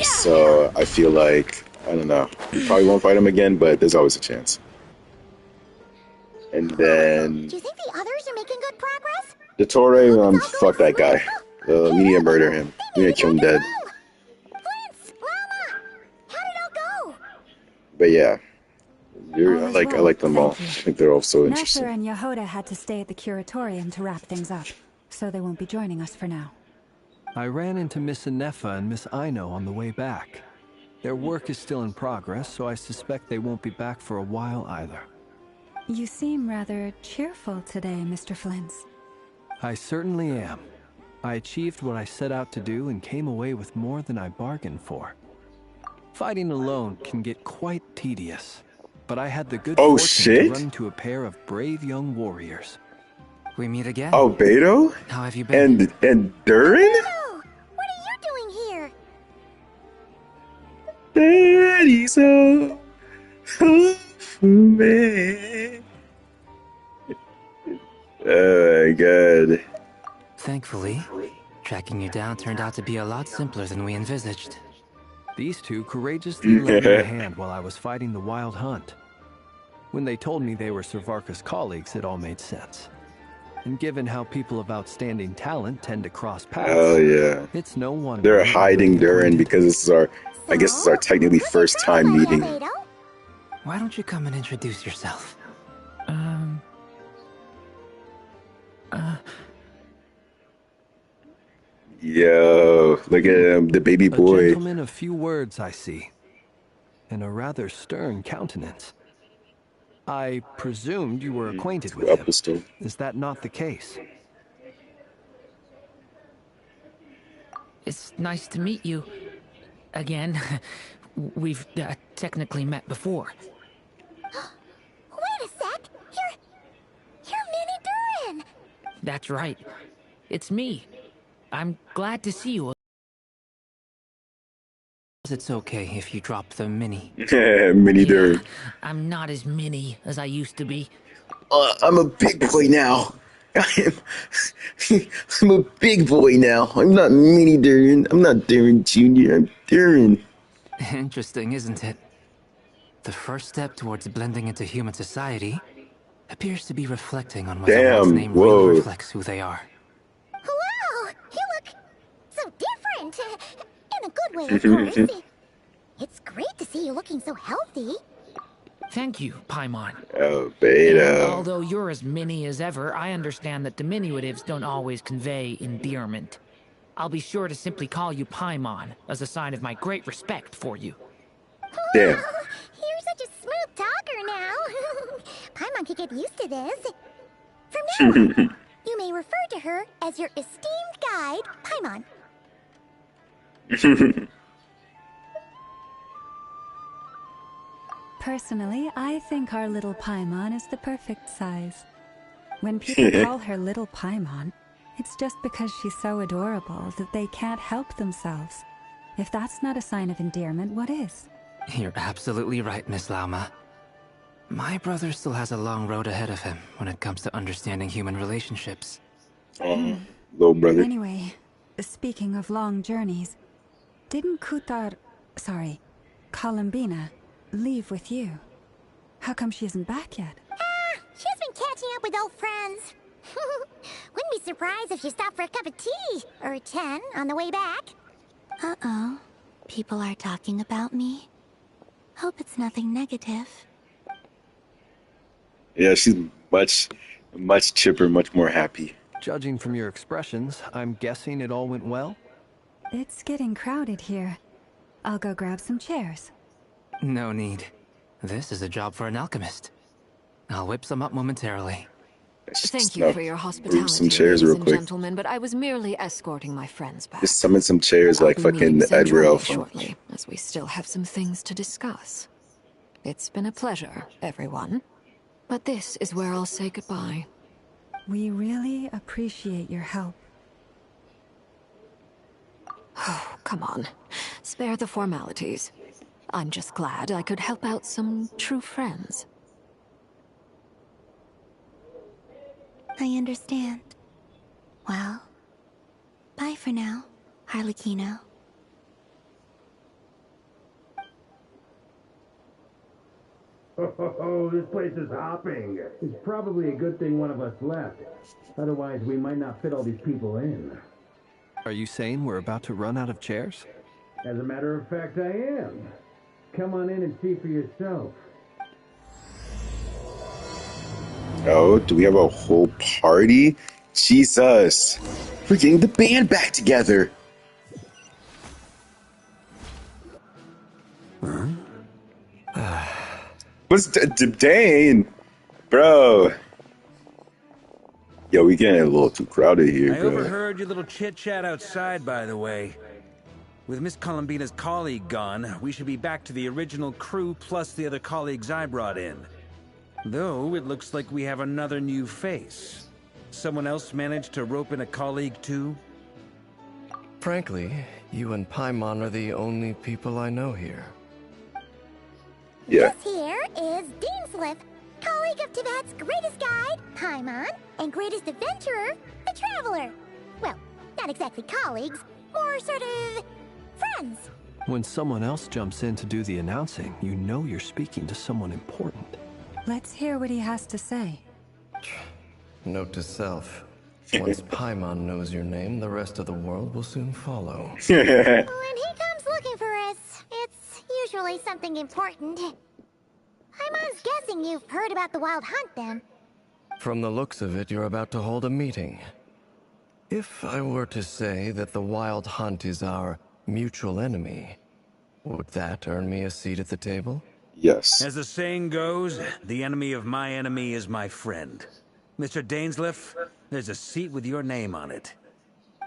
so I feel like, I don't know, we probably won't fight him again, but there's always a chance. And then, Do you think the others are making good progress? the Torre, fuck that guy. We need to murder him. We need to kill him dead. Prince! Lama! How did it all go? But yeah, All I is well, like them all. I thank you. think they're all so Nesher interesting. and Yehoda had to stay at the Curatorium to wrap things up. so they won't be joining us for now. I ran into Miss Inefa and Miss Aino on the way back. Their work is still in progress, so I suspect they won't be back for a while either. You seem rather cheerful today, Mr. Flintz. I certainly am. I achieved what I set out to do and came away with more than I bargained for. Fighting alone can get quite tedious, but I had the good fortune to run into a pair of brave young warriors. We meet again. Oh, Beto? How have you been? And Durin? Beto! What are you doing here? Daddy's so for me. Oh my god. Thankfully, tracking you down turned out to be a lot simpler than we envisaged. These two courageously lent me a hand while I was fighting the wild hunt. When they told me they were Servarka's colleagues, it all made sense. And given how people of outstanding talent tend to cross paths, it's no wonder they're hiding Durin because this is our, I guess, this is our technically first time meeting. Why don't you come and introduce yourself? Yo, look at him, the baby boy. A gentleman of few words, I see. And a rather stern countenance. I presumed you were acquainted with him. Is that not the case? It's nice to meet you. Again. We've technically met before. Wait a sec! You're Minnie Durin! That's right. It's me. I'm glad to see you. It's okay if you drop the mini. Mini Durin. I'm not as mini as I used to be. I'm a big boy now. I'm a big boy now. I'm not Mini Durin. I'm not Durin Jr. I'm Durin. Interesting, isn't it? The first step towards blending into human society appears to be reflecting on whether one's name really reflects who they are. Wow! You look so different! In a good way, of course. It's great to see you looking so healthy. Thank you, Paimon. Oh, Beta. And although you're as mini as ever, I understand that diminutives don't always convey endearment. I'll be sure to simply call you Paimon, as a sign of my great respect for you. Damn. You're such a smooth talker now. Paimon could get used to this. From now on, you may refer to her as your esteemed guide, Paimon. Personally, I think our little Paimon is the perfect size. When people call her little Paimon, it's just because she's so adorable that they can't help themselves. If that's not a sign of endearment, what is? You're absolutely right, Miss Lauma. My brother still has a long road ahead of him when it comes to understanding human relationships. Little brother. Anyway, speaking of long journeys, didn't Columbina, leave with you? How come she isn't back yet? She's been catching up with old friends. Wouldn't be surprised if she stopped for a cup of tea or 10 on the way back. Uh-oh. People are talking about me. Hope it's nothing negative. Yeah, she's much chipper, much more happy. Judging from your expressions, I'm guessing it all went well? It's getting crowded here. I'll go grab some chairs. No need. This is a job for an alchemist. I'll whip some up momentarily. Thank you for your hospitality, some chairs ladies real and quick. gentlemen, but I was merely escorting my friends back. Just summon some chairs like fucking Edward Elfman. Shortly, as we still have some things to discuss. It's been a pleasure, everyone. But this is where I'll say goodbye. We really appreciate your help. Oh, come on. Spare the formalities. I'm just glad I could help out some true friends. I understand. Well, bye for now, Harlequino. Oh, this place is hopping. It's probably a good thing one of us left. Otherwise, we might not fit all these people in. Are you saying we're about to run out of chairs? As a matter of fact, I am. Come on in and see for yourself. Oh, do we have a whole party? Jesus. We're getting the band back together. What's Dane? Bro. Yo, we getting a little too crowded here, I bro. overheard your little chit-chat outside, by the way. With Miss Columbina's colleague gone, we should be back to the original crew plus the other colleagues I brought in. Though, it looks like we have another new face. Someone else managed to rope in a colleague too? Frankly, you and Paimon are the only people I know here. Yeah. This here is Deanslip, colleague of Tibet's greatest guide, Paimon, and greatest adventurer, the Traveler. Well, not exactly colleagues, more sort of friends. When someone else jumps in to do the announcing, you know you're speaking to someone important. Let's hear what he has to say. Note to self. Once Paimon knows your name, the rest of the world will soon follow. When he comes looking for us, it's usually something important. Paimon's guessing you've heard about the Wild Hunt, then. From the looks of it, you're about to hold a meeting. If I were to say that the Wild Hunt is our mutual enemy, would that earn me a seat at the table? Yes. As the saying goes, the enemy of my enemy is my friend. Mr. Dainsleif, there's a seat with your name on it.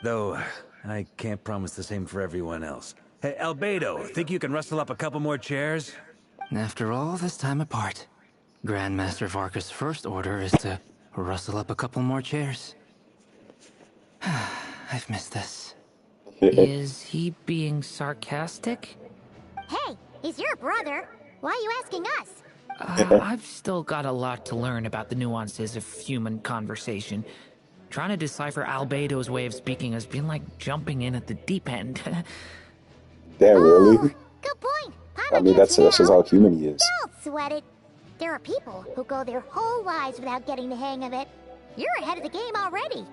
Though, I can't promise the same for everyone else. Hey, Albedo, think you can rustle up a couple more chairs? After all this time apart, Grandmaster Varka's first order is to rustle up a couple more chairs. I've missed this. Is he being sarcastic? Hey, he's your brother. Why are you asking us? I've still got a lot to learn about the nuances of human conversation. Trying to decipher Albedo's way of speaking has been like jumping in at the deep end. Damn, really? Good point. I mean, that's just how human he is. Don't sweat it. There are people who go their whole lives without getting the hang of it. You're ahead of the game already.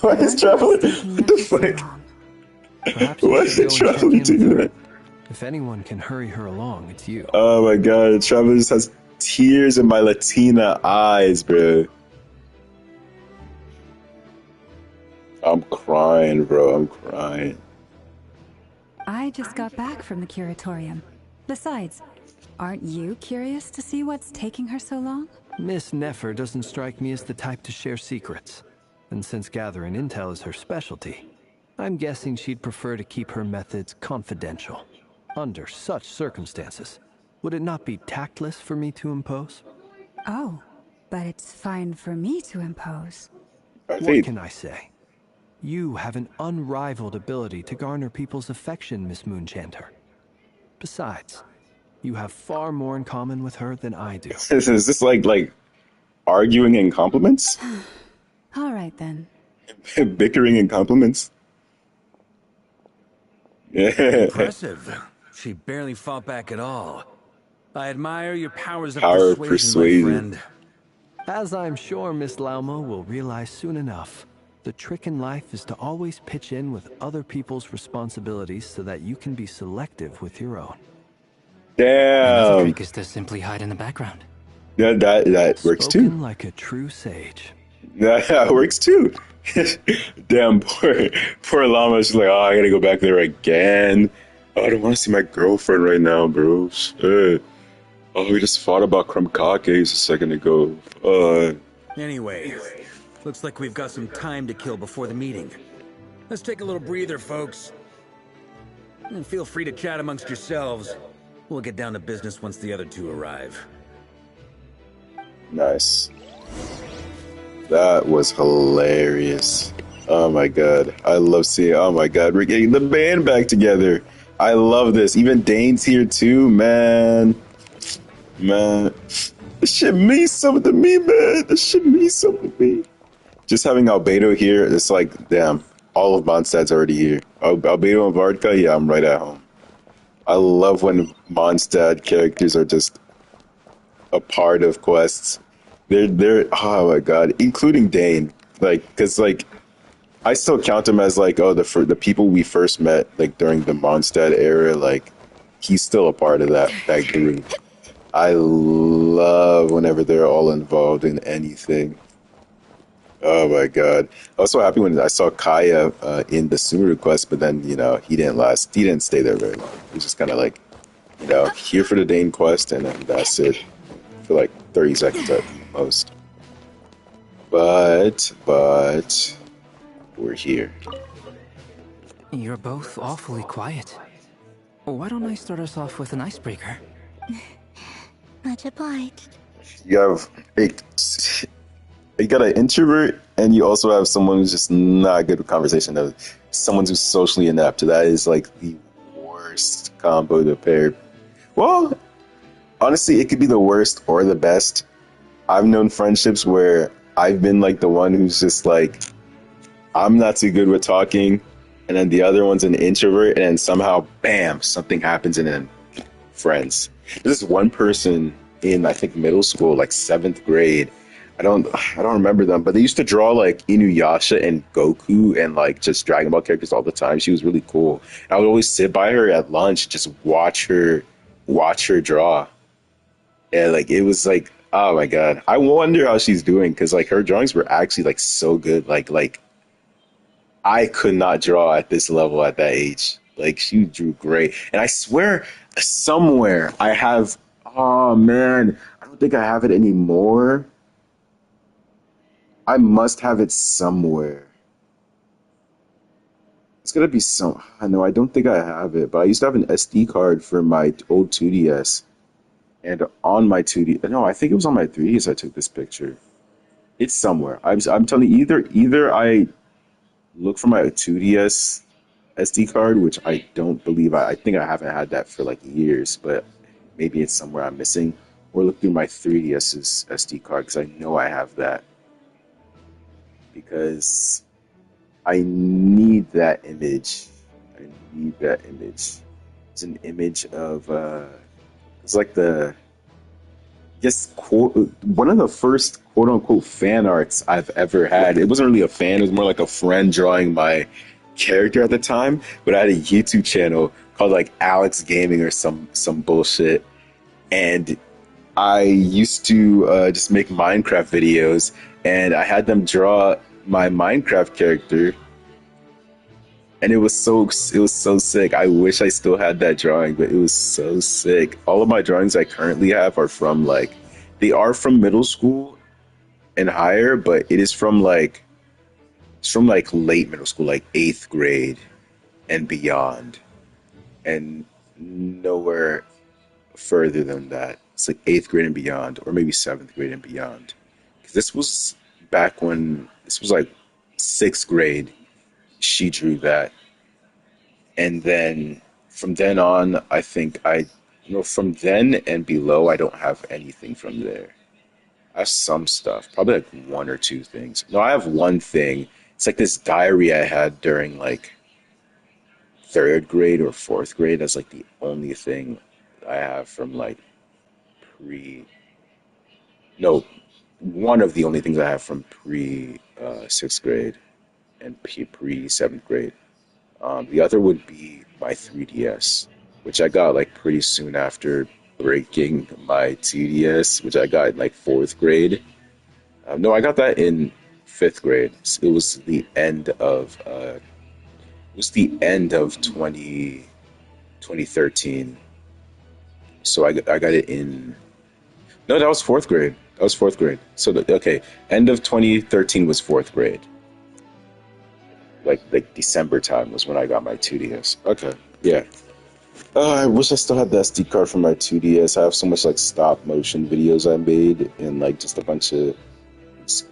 Why is Traveler? What the fuck? Perhaps Why is it Traveler doing that? If anyone can hurry her along, it's you. Oh my god, Traveler just has tears in my Latina eyes, bro. I'm crying, bro. I'm crying. I just got back from the curatorium. Besides, aren't you curious to see what's taking her so long? Miss Nefer doesn't strike me as the type to share secrets. And since gathering intel is her specialty, I'm guessing she'd prefer to keep her methods confidential. Under such circumstances, would it not be tactless for me to impose? Oh, but it's fine for me to impose. What can I say? You have an unrivaled ability to garner people's affection, Miss Moonchanter. Besides, you have far more in common with her than I do. Is this like arguing in compliments? All right, then. Bickering in compliments? Yeah. Impressive. She barely fought back at all. I admire your powers of persuasion, my friend. As I'm sure Miss Lauma will realize soon enough, the trick in life is to always pitch in with other people's responsibilities so that you can be selective with your own. Another Damn. trick is to simply hide in the background. Yeah, that works too. Spoken like a true sage. That works too. Damn, poor Llama. She's like, oh, I gotta go back there again. Oh, I don't want to see my girlfriend right now, bro. Shit. Oh, we just fought about Krumkakes a second ago. Anyway, looks like we've got some time to kill before the meeting. Let's take a little breather, folks. And feel free to chat amongst yourselves. We'll get down to business once the other two arrive. Nice. That was hilarious. Oh my god. I love seeing, oh my god, we're getting the band back together. I love this. Even Dane's here too, man. Man. This shit means something to me, man. This shit means something to me. Just having Albedo here, it's like, damn, all of Mondstadt's already here. Albedo and Vardka, yeah, I'm right at home. I love when Mondstadt characters are just a part of quests. They're oh my god, including Dane, like, cause like I still count him as like, oh, the people we first met like during the Mondstadt era, like he's still a part of that group. I love whenever they're all involved in anything. Oh my God. I was so happy when I saw Kaya in the Sumeru quest, but then, he didn't last. He didn't stay there very long. He was just kind of like, here for the Dane quest, and then that's it for like 30 seconds at most. But, we're here. You're both awfully quiet. Why don't I start us off with an icebreaker? Much obliged. You have you got an introvert, and you also have someone who's just not good with conversation. Someone who's socially inept. That is like the worst combo to pair. Well, honestly, it could be the worst or the best. I've known friendships where I've been like the one who's just like, I'm not too good with talking, and then the other one's an introvert, and then somehow, bam, something happens, and then friends. There's this one person in, I think, middle school, like 7th grade. I don't remember them, but they used to draw like Inuyasha and Goku and like just Dragon Ball characters all the time. She was really cool. And I would always sit by her at lunch, just watch her draw. And like it was like, oh my God. I wonder how she's doing, because like her drawings were actually like so good. Like I could not draw at this level at that age. Like she drew great. And I swear somewhere I have, oh man, I don't think I have it anymore. I must have it somewhere. It's gonna be some. I know I don't think I have it, but I used to have an SD card for my old 2DS, and on my 2D. No, I think it was on my 3DS. I took this picture. It's somewhere. I'm telling you, either I look for my 2DS SD card, which I don't believe. I think I haven't had that for like years, but maybe it's somewhere I'm missing, or look through my 3DS's SD card, because I know I have that. Because I need that image. I need that image. It's an image of it's like one of the first quote unquote fan arts I've ever had. It wasn't really a fan, it was more like a friend drawing my character at the time, but I had a YouTube channel called like Alex Gaming or some bullshit. And I used to just make Minecraft videos, and I had them draw my Minecraft character, and it was so sick. I wish I still had that drawing, but it was so sick. All of my drawings I currently have are from they are from middle school and higher, but it's from late middle school, like 8th grade and beyond, and nowhere further than that. It's like 8th grade and beyond, or maybe 7th grade and beyond. Because this was back when this was like 6th grade. She drew that, and then from then on, I think from then and below, I don't have anything from there. I have some stuff, probably like one or two things. No, I have one thing. It's like this diary I had during like 3rd grade or 4th grade. That's like the only thing I have from like pre. No, one of the only things I have from pre 6th grade and pre 7th grade. The other would be my 3DS, which I got like pretty soon after breaking my 2DS, which I got in like 4th grade. No, I got that in 5th grade. It was the end of 2013. So I got it in. No, that was 4th grade. That was 4th grade. So okay, end of 2013 was 4th grade. Like December time was when I got my 2DS. Okay, yeah. I wish I still had the SD card for my 2DS. I have so much like stop motion videos I made, and like just a bunch of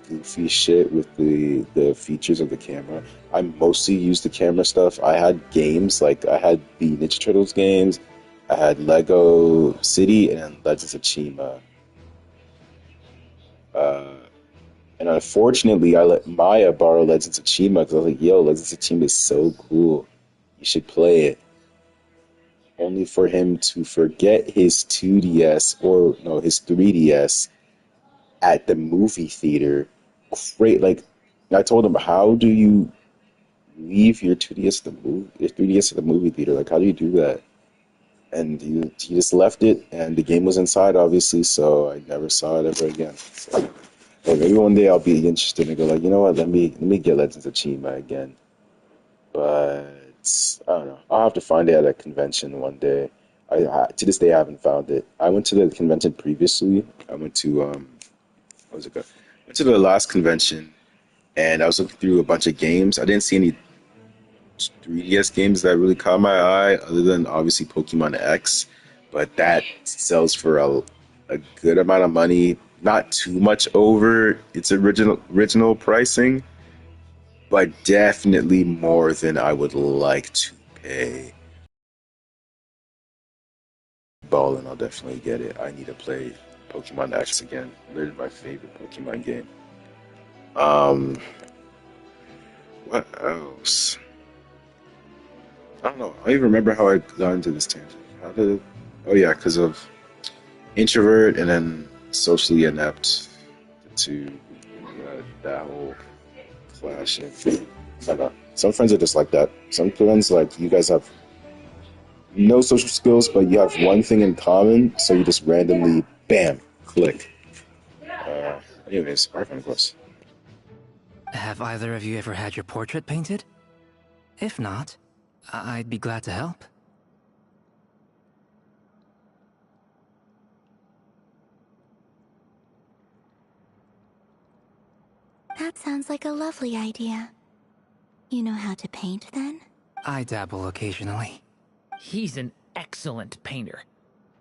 goofy shit with the features of the camera. I mostly used the camera stuff. I had games, like I had the Ninja Turtles games, I had Lego City and Legends of Chima. And unfortunately, I let Maya borrow Legends of Chima because I was like, yo, Legends of Chima is so cool. You should play it. Only for him to forget his 2DS, or no, his 3DS at the movie theater. Great, like, I told him, how do you leave your 2DS at the movie, your 3DS at the movie theater? Like, how do you do that? and he just left it, and the game was inside, obviously, so I never saw it ever again. So, but maybe one day I'll be interested and go like, you know what? Let me get Legends of Chima again. But I don't know. I'll have to find it at a convention one day. To this day I haven't found it. I went to the convention previously. I went to what was it called? Went to the last convention, and I was looking through a bunch of games. I didn't see any 3DS games that really caught my eye, other than obviously Pokemon X, but that sells for a good amount of money, not too much over its original pricing, but definitely more than I would like to pay. Ballin', I'll definitely get it. I need to play Pokemon X again. Literally my favorite Pokemon game. Um, what else? I don't know. I don't even remember how I got into this tangent. How did? Oh yeah, because of introvert and then socially inept. The two, that whole clashing. I don't know. Some friends are just like that. Some friends, like, you guys have no social skills, but you have one thing in common, so you just randomly, bam, click. Anyways, our friend course. Have either of you ever had your portrait painted? If not, I'd be glad to help. That sounds like a lovely idea. You know how to paint, then? I dabble occasionally. He's an excellent painter.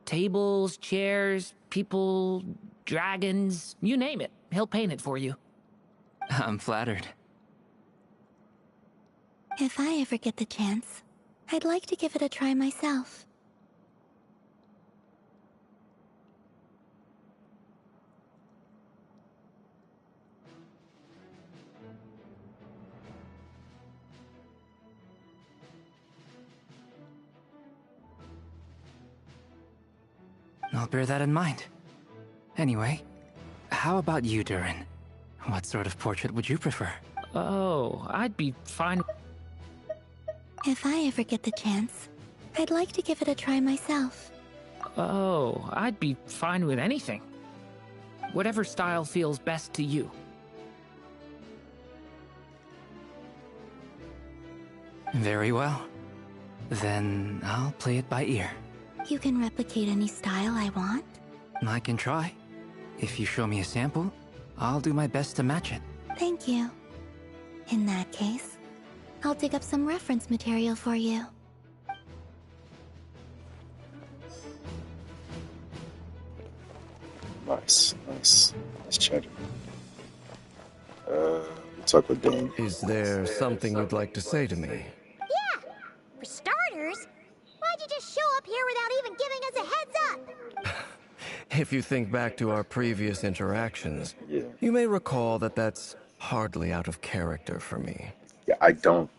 Tables, chairs, people, dragons, you name it. He'll paint it for you. I'm flattered. If I ever get the chance, I'd like to give it a try myself. I'll bear that in mind. Anyway, how about you, Durin? What sort of portrait would you prefer? Oh, I'd be fine. If I ever get the chance, I'd like to give it a try myself. Oh, I'd be fine with anything. Whatever style feels best to you. Very well. Then I'll play it by ear. You can replicate any style I want? I can try. If you show me a sample, I'll do my best to match it. Thank you. In that case, I'll dig up some reference material for you. Nice. Nice chat. Talk with Dan. Is there something you'd like to say to me? Yeah! For starters, why'd you just show up here without even giving us a heads up? If you think back to our previous interactions, you may recall that that's hardly out of character for me. Yeah, I don't.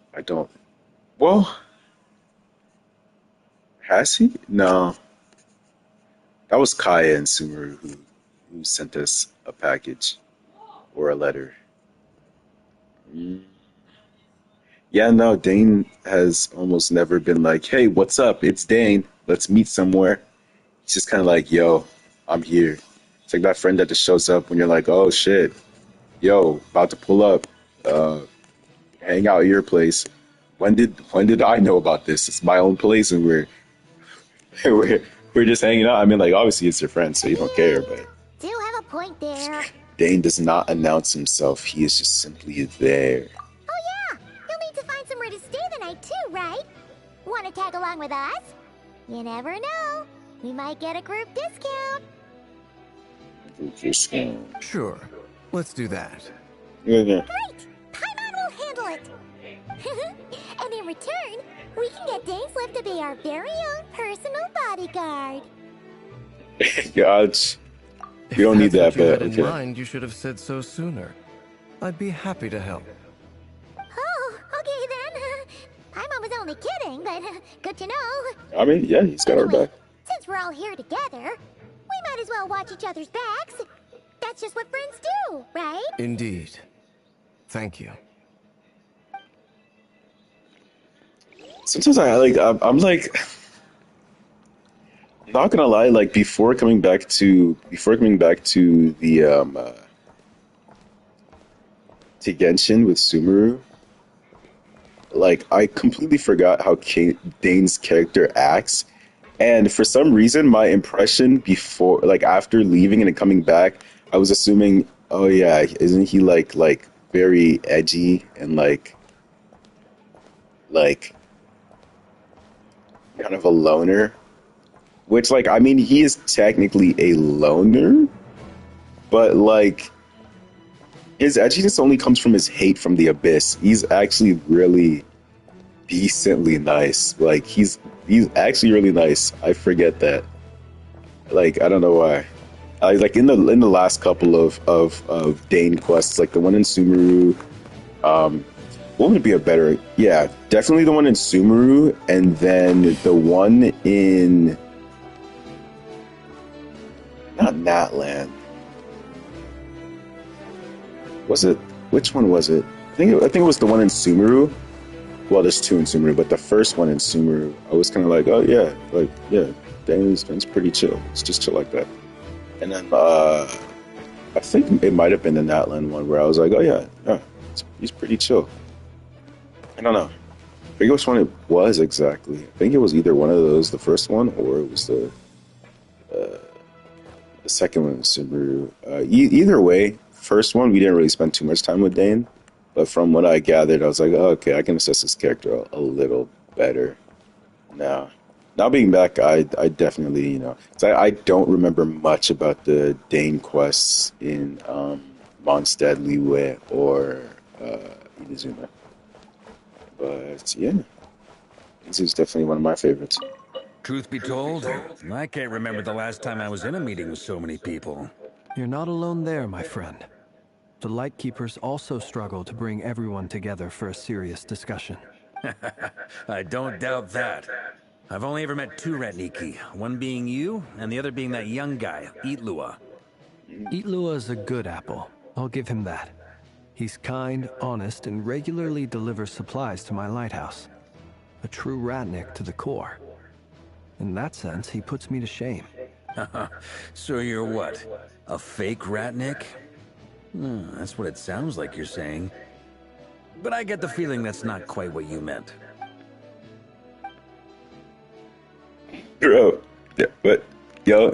Well, has he? No. That was Kaya and Sumer who sent us a package or a letter. Yeah, no, Dane has almost never been like, hey, what's up? It's Dane. Let's meet somewhere. He's just kind of like, yo, I'm here. It's like that friend that just shows up when you're like, oh shit, yo, about to pull up, hang out at your place. When did I know about this? It's my own place, and we're we're just hanging out. I mean, like, obviously it's your friend, so you don't care, but Do have a point there. Dane does not announce himself. He is just simply there. Oh yeah! You'll need to find somewhere to stay the night too, right? Want to tag along with us? You never know. We might get a group discount. Sure. Let's do that. Yeah. Great! Paimon will handle it! And in return, we can get Dane's Lift to be our very own personal bodyguard. Gosh. You don't need that, If you but had okay. in mind, you should have said so sooner. I'd be happy to help. Oh, okay then. Paimon was only kidding, but good to know. I mean, yeah, he's got our back. Since we're all here together, we might as well watch each other's backs. That's just what friends do, right? Indeed. Thank you. Sometimes I'm like, not gonna lie, like before coming back to the to Genshin with Sumeru, like I completely forgot how Dane's character acts, and for some reason, my impression before, like after leaving and then coming back, I was assuming, oh yeah, isn't he like very edgy and like kind of a loner? Which, like, I mean, he is technically a loner, but like his edginess only comes from his hate from the Abyss. He's actually really decently nice. Like he's actually really nice. I forget that. Like I don't know why. I like in the last couple of Dane quests, like the one in Sumeru. What would be a better? Yeah, definitely the one in Sumeru, and then the one in not Natland. Was it? Which one was it? I think it was the one in Sumeru. Well, there's two in Sumeru, but the first one in Sumeru, I was kind of like, oh yeah, Dane's pretty chill. It's just chill like that. And then I think it might have been the Natland one where I was like, oh yeah, he's pretty chill. I don't know. I forget which one it was exactly. I think it was either one of those, the first one, or it was the second one in Sumeru. Either way, first one we didn't really spend too much time with Dane, but from what I gathered, I was like, oh, okay, I can assess this character a little better now. Now being back, I definitely, you know, 'cause I don't remember much about the Dane quests in Mondstadt, Liyue, or Inazuma. But yeah, this is definitely one of my favorites. Truth be told, I can't remember the last time I was in a meeting with so many people. You're not alone there, my friend. The Lightkeepers also struggle to bring everyone together for a serious discussion. I don't doubt that. I've only ever met two Ratniki, one being you, and the other being that young guy, Itlua. Itlua is a good apple. I'll give him that. He's kind, honest, and regularly delivers supplies to my lighthouse. A true Ratnik to the core. In that sense, he puts me to shame. So you're what? A fake Ratnik? That's what it sounds like you're saying. But I get the feeling that's not quite what you meant. Bro, yeah, but yo.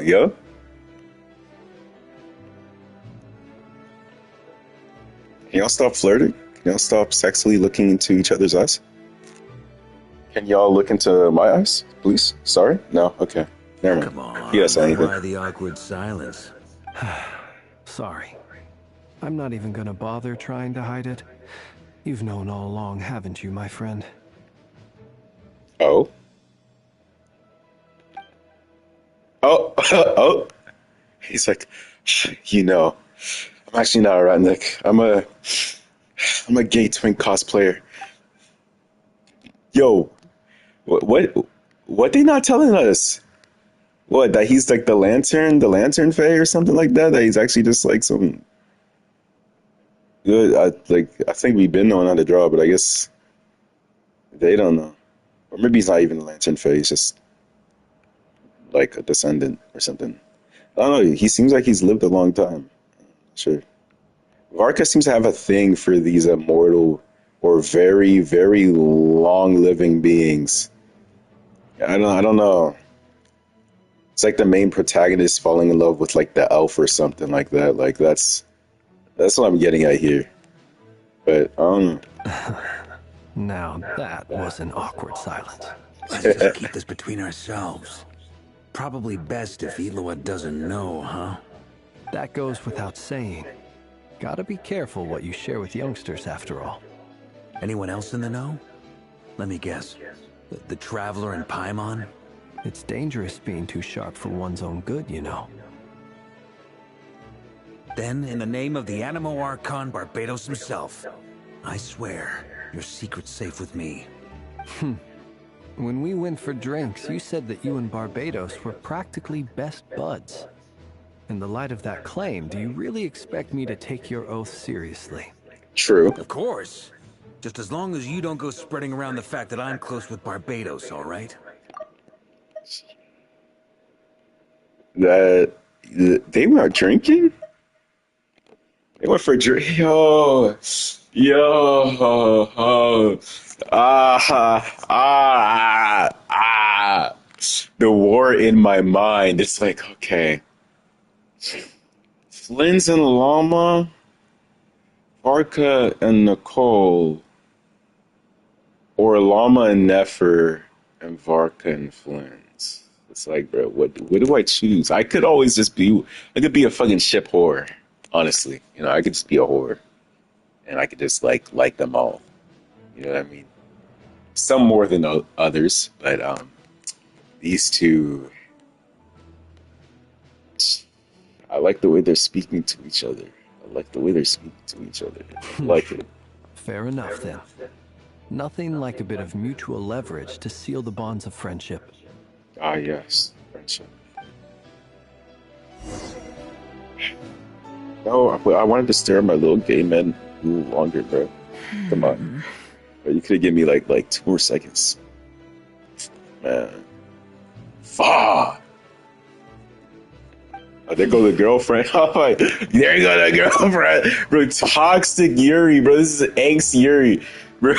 Can y'all stop flirting? Can y'all stop sexily looking into each other's eyes? Can y'all look into my eyes, please? Sorry? No? Okay. Never mind. Come on, Yes, anything. why the awkward silence? Sorry. I'm not even gonna bother trying to hide it. You've known all along, haven't you, my friend? Oh? Oh. He's like, you know, I'm actually not a Ratnik. I'm a gay twin cosplayer. Yo, what they not telling us? What, that he's like the lantern fae or something like that? That he's actually just like some good. I think we've been knowing how to draw, but I guess they don't know. Or maybe he's not even a lantern fae. He's just like a descendant or something. I don't know. He seems like he's lived a long time. Sure. Varka seems to have a thing for these immortal or very, very long-living beings. I don't know. It's like the main protagonist falling in love with like the elf or something like that. Like that's what I'm getting at here. But Now that was an awkward silence. Let's just keep this between ourselves. Probably best if Itlua doesn't know, huh? That goes without saying. Gotta be careful what you share with youngsters, after all. Anyone else in the know? Let me guess. The Traveler and Paimon? It's dangerous being too sharp for one's own good, you know. Then, in the name of the Animo Archon Barbatos himself, I swear, your secret's safe with me. When we went for drinks, you said that you and Barbatos were practically best buds. In the light of that claim, do you really expect me to take your oath seriously? True. Of course. Just as long as you don't go spreading around the fact that I'm close with Barbatos, all right? that they were drinking. They went for a drink. Yo, ah. The war in my mind. It's like, okay, Flynn's and Llama, Varka and Nicole, or Llama and Nefer, and Varka and Flynn's. It's like, bro, what do I choose? I could always just be, I could be a fucking ship whore, honestly. You know, I could just be a whore, and I could just like them all. You know what I mean? Some more than others, but these two, I like the way they're speaking to each other. I like the way they're speaking to each other. I like it. Fair enough, then. Nothing like a bit of mutual leverage to seal the bonds of friendship. Ah, yes, friendship. No, I wanted to stare at my little gay men a little longer, bro. Come on. Bro, you could have given me like 2 more seconds. Man. Fuck. Oh, there go the girlfriend. Oh my, there you go the girlfriend. Bro, toxic Yuri, bro. This is angst Yuri. Bro,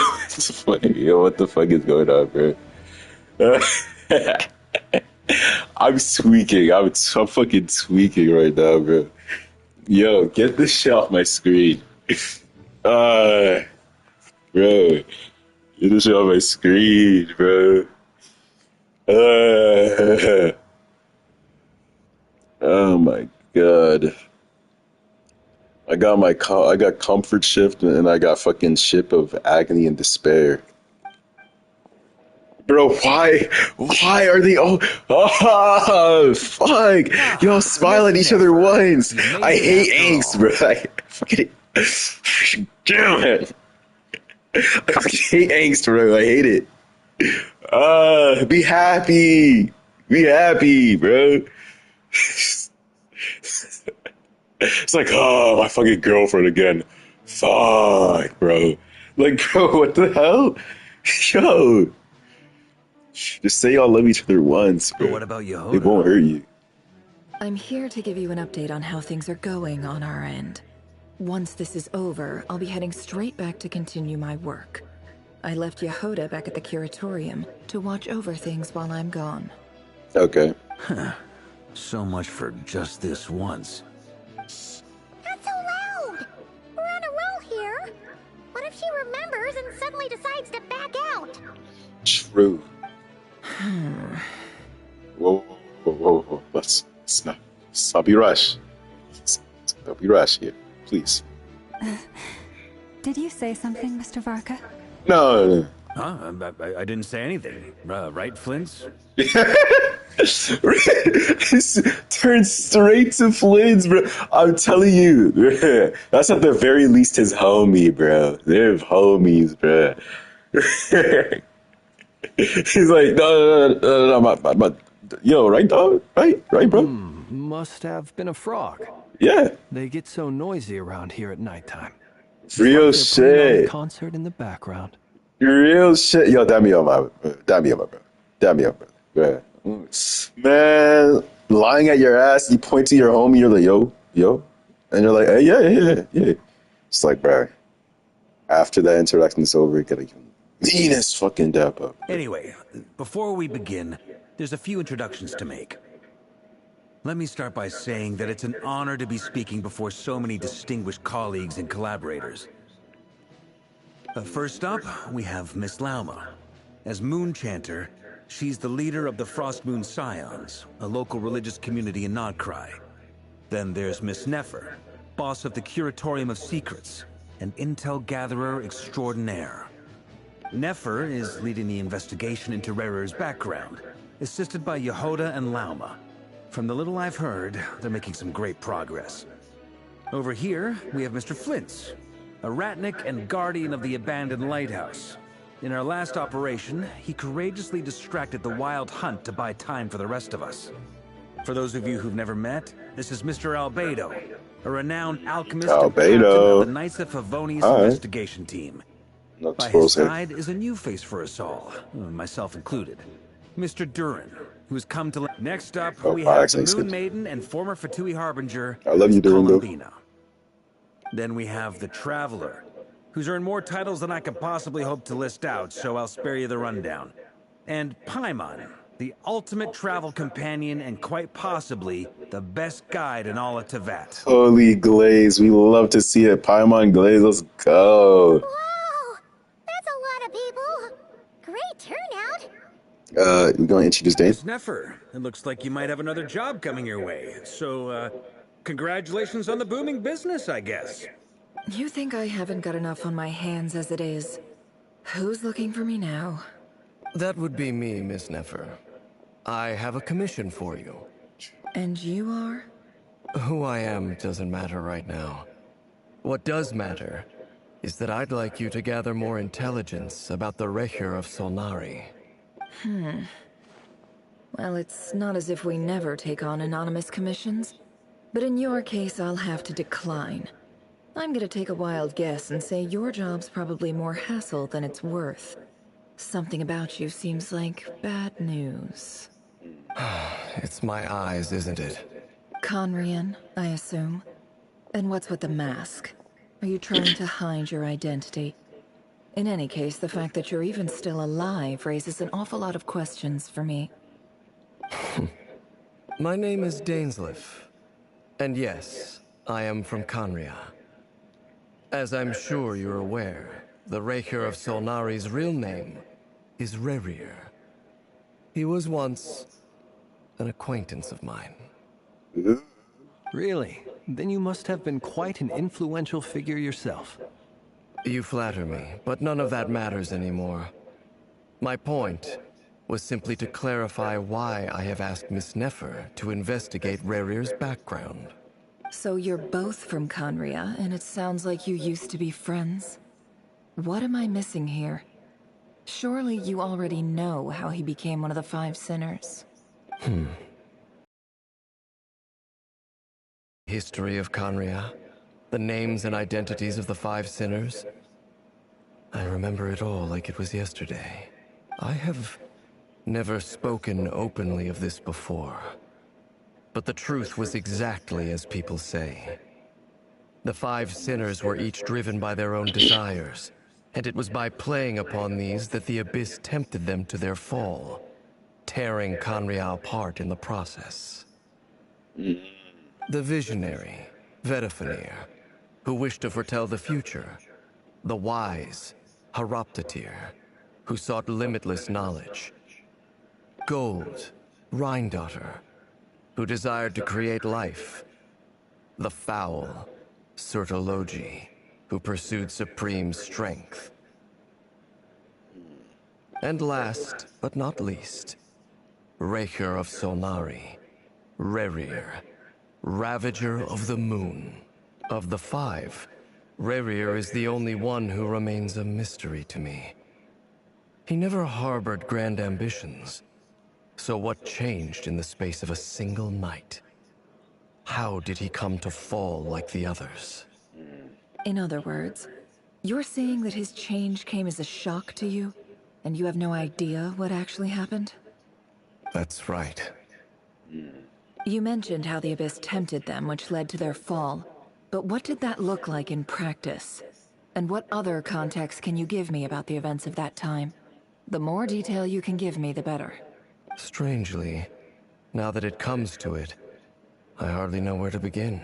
yo, what the fuck is going on, bro? I'm tweaking. I'm fucking tweaking right now, bro. Yo, get this shit off my screen. Bro. Get this shit off my screen, bro. Oh my god. I got comfort shift and I got fucking ship of agony and despair. Bro, why are they all? Oh, fuck! Y'all smile at each other once. I hate angst, bro. I fucking damn it. I fucking hate angst, bro. I hate it. Be happy. Be happy, bro. It's like, oh, my fucking girlfriend again. Fuck, bro. Like, bro, what the hell? Yo. Just say y'all love each other once, bro. But what about Yehoda? It won't hurt you. I'm here to give you an update on how things are going on our end. Once this is over, I'll be heading straight back to continue my work. I left Yehoda back at the curatorium to watch over things while I'm gone. Okay. So much for just this once. Not so loud! We're on a roll here. What if she remembers and suddenly decides to back out? True. Whoa. Let's not be rushed. Don't be rushed here, please. Did you say something, Mr. Varka? No. Huh? I didn't say anything. Right, Flint's? Turn straight to Flynn's, bro. I'm telling you. That's at the very least his homie, bro. They're homies, bro. He's like, no, my, yo, right, dog? Right, bro? Must have been a frog. Yeah. They get so noisy around here at nighttime. Real like shit. On a concert in the background. Real shit. Yo, damn me up, bro. Yeah. Man, lying at your ass, you point to your homie, you're like, yo. And you're like, hey, yeah. It's like, bro, after that interaction is over, you gotta give him meanest fucking dap up. Anyway, before we begin, there's a few introductions to make. Let me start by saying that it's an honor to be speaking before so many distinguished colleagues and collaborators. First up, we have Miss Lauma. As Moon Chanter, she's the leader of the Frost Moon Scions, a local religious community in Nodcry. Then there's Miss Nefer, boss of the Curatorium of Secrets, an intel gatherer extraordinaire. Nefer is leading the investigation into Rerer's background, assisted by Yehoda and Lauma. From the little I've heard, they're making some great progress. Over here, we have Mr. Flint's, a ratnik and guardian of the abandoned lighthouse. In our last operation, he courageously distracted the Wild Hunt to buy time for the rest of us. For those of you who've never met, this is Mr. Albedo, a renowned alchemist and captain of the Knights of Favonius investigation team. By his side is a new face for us all, myself included. Mr. Durin, who's come to... Next up, Oh, we I have the accidentally Moon skipped. Maiden and former Fatui Harbinger, I love you, Doringo. Columbina. Then we have the Traveler, who's earned more titles than I could possibly hope to list out, so I'll spare you the rundown. And Paimon, the ultimate travel companion and quite possibly the best guide in all of Teyvat. Holy Glaze, we love to see it. Paimon Glaze, let's go. Wow! That's a lot of people! Great turnout! You gonna introduce Dane? Miss Nefer, it looks like you might have another job coming your way. So, congratulations on the booming business, I guess. You think I haven't got enough on my hands as it is? Who's looking for me now? That would be me, Miss Nefer. I have a commission for you. And you are? Who I am doesn't matter right now. What does matter is that I'd like you to gather more intelligence about the Recher of Solnari. Well, it's not as if we never take on anonymous commissions. But in your case, I'll have to decline. I'm gonna take a wild guess and say your job's probably more hassle than it's worth. Something about you seems like bad news. It's my eyes, isn't it? Conrian, I assume. And what's with the mask? Are you trying to hide your identity? In any case, the fact that you're even still alive raises an awful lot of questions for me. My name is Dainsleif. And yes, I am from Conria. As I'm sure you're aware, the Recher of Solnari's real name is Rerir. He was once an acquaintance of mine. Really? Then you must have been quite an influential figure yourself. You flatter me, but none of that matters anymore. My point was simply to clarify why I have asked Miss Nefer to investigate Rerir's background. So you're both from Conria, and it sounds like you used to be friends? What am I missing here? Surely you already know how he became one of the Five Sinners. History of Conria, the names and identities of the Five Sinners. I remember it all like it was yesterday. I have never spoken openly of this before. But the truth was exactly as people say. The Five Sinners were each driven by their own desires, and it was by playing upon these that the Abyss tempted them to their fall, tearing Conria apart in the process. The visionary, Vedifenir, who wished to foretell the future. The wise, Haroptatir, who sought limitless knowledge. Gold, Rheindotter, who desired to create life. The foul, Sertologi, who pursued supreme strength. And last, but not least, Recher of Solnari, Rerir, Ravager of the Moon. Of the five, Rerir is the only one who remains a mystery to me. He never harbored grand ambitions. So what changed in the space of a single night? How did he come to fall like the others? In other words, you're saying that his change came as a shock to you, and you have no idea what actually happened? That's right. You mentioned how the Abyss tempted them, which led to their fall. But what did that look like in practice? And what other context can you give me about the events of that time? The more detail you can give me, the better. Strangely, now that it comes to it, I hardly know where to begin.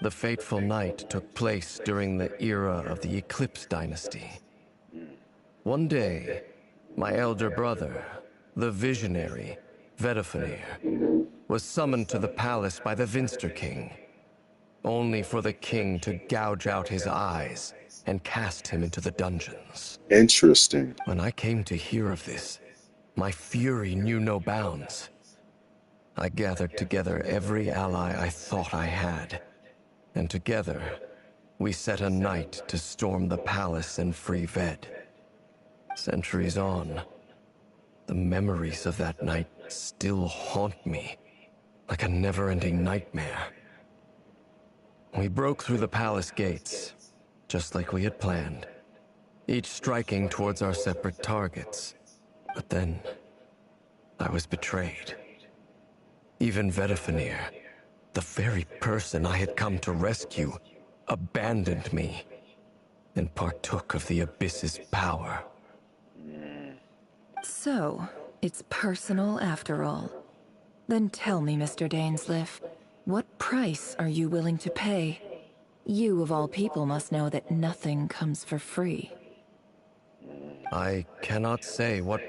The fateful night took place during the era of the Eclipse Dynasty. One day, my elder brother, the visionary, Vedifenir, was summoned to the palace by the Vinster King, only for the king to gouge out his eyes and cast him into the dungeons. Interesting. When I came to hear of this, my fury knew no bounds. I gathered together every ally I thought I had, and together, we set a night to storm the palace and free Ved. Centuries on, the memories of that night still haunt me, like a never-ending nightmare. We broke through the palace gates, just like we had planned, each striking towards our separate targets. But then, I was betrayed. Even Vedifenir, the very person I had come to rescue, abandoned me and partook of the Abyss's power. So, it's personal after all. Then tell me, Mr. Dainsleif, what price are you willing to pay? You, of all people, must know that nothing comes for free. I cannot say what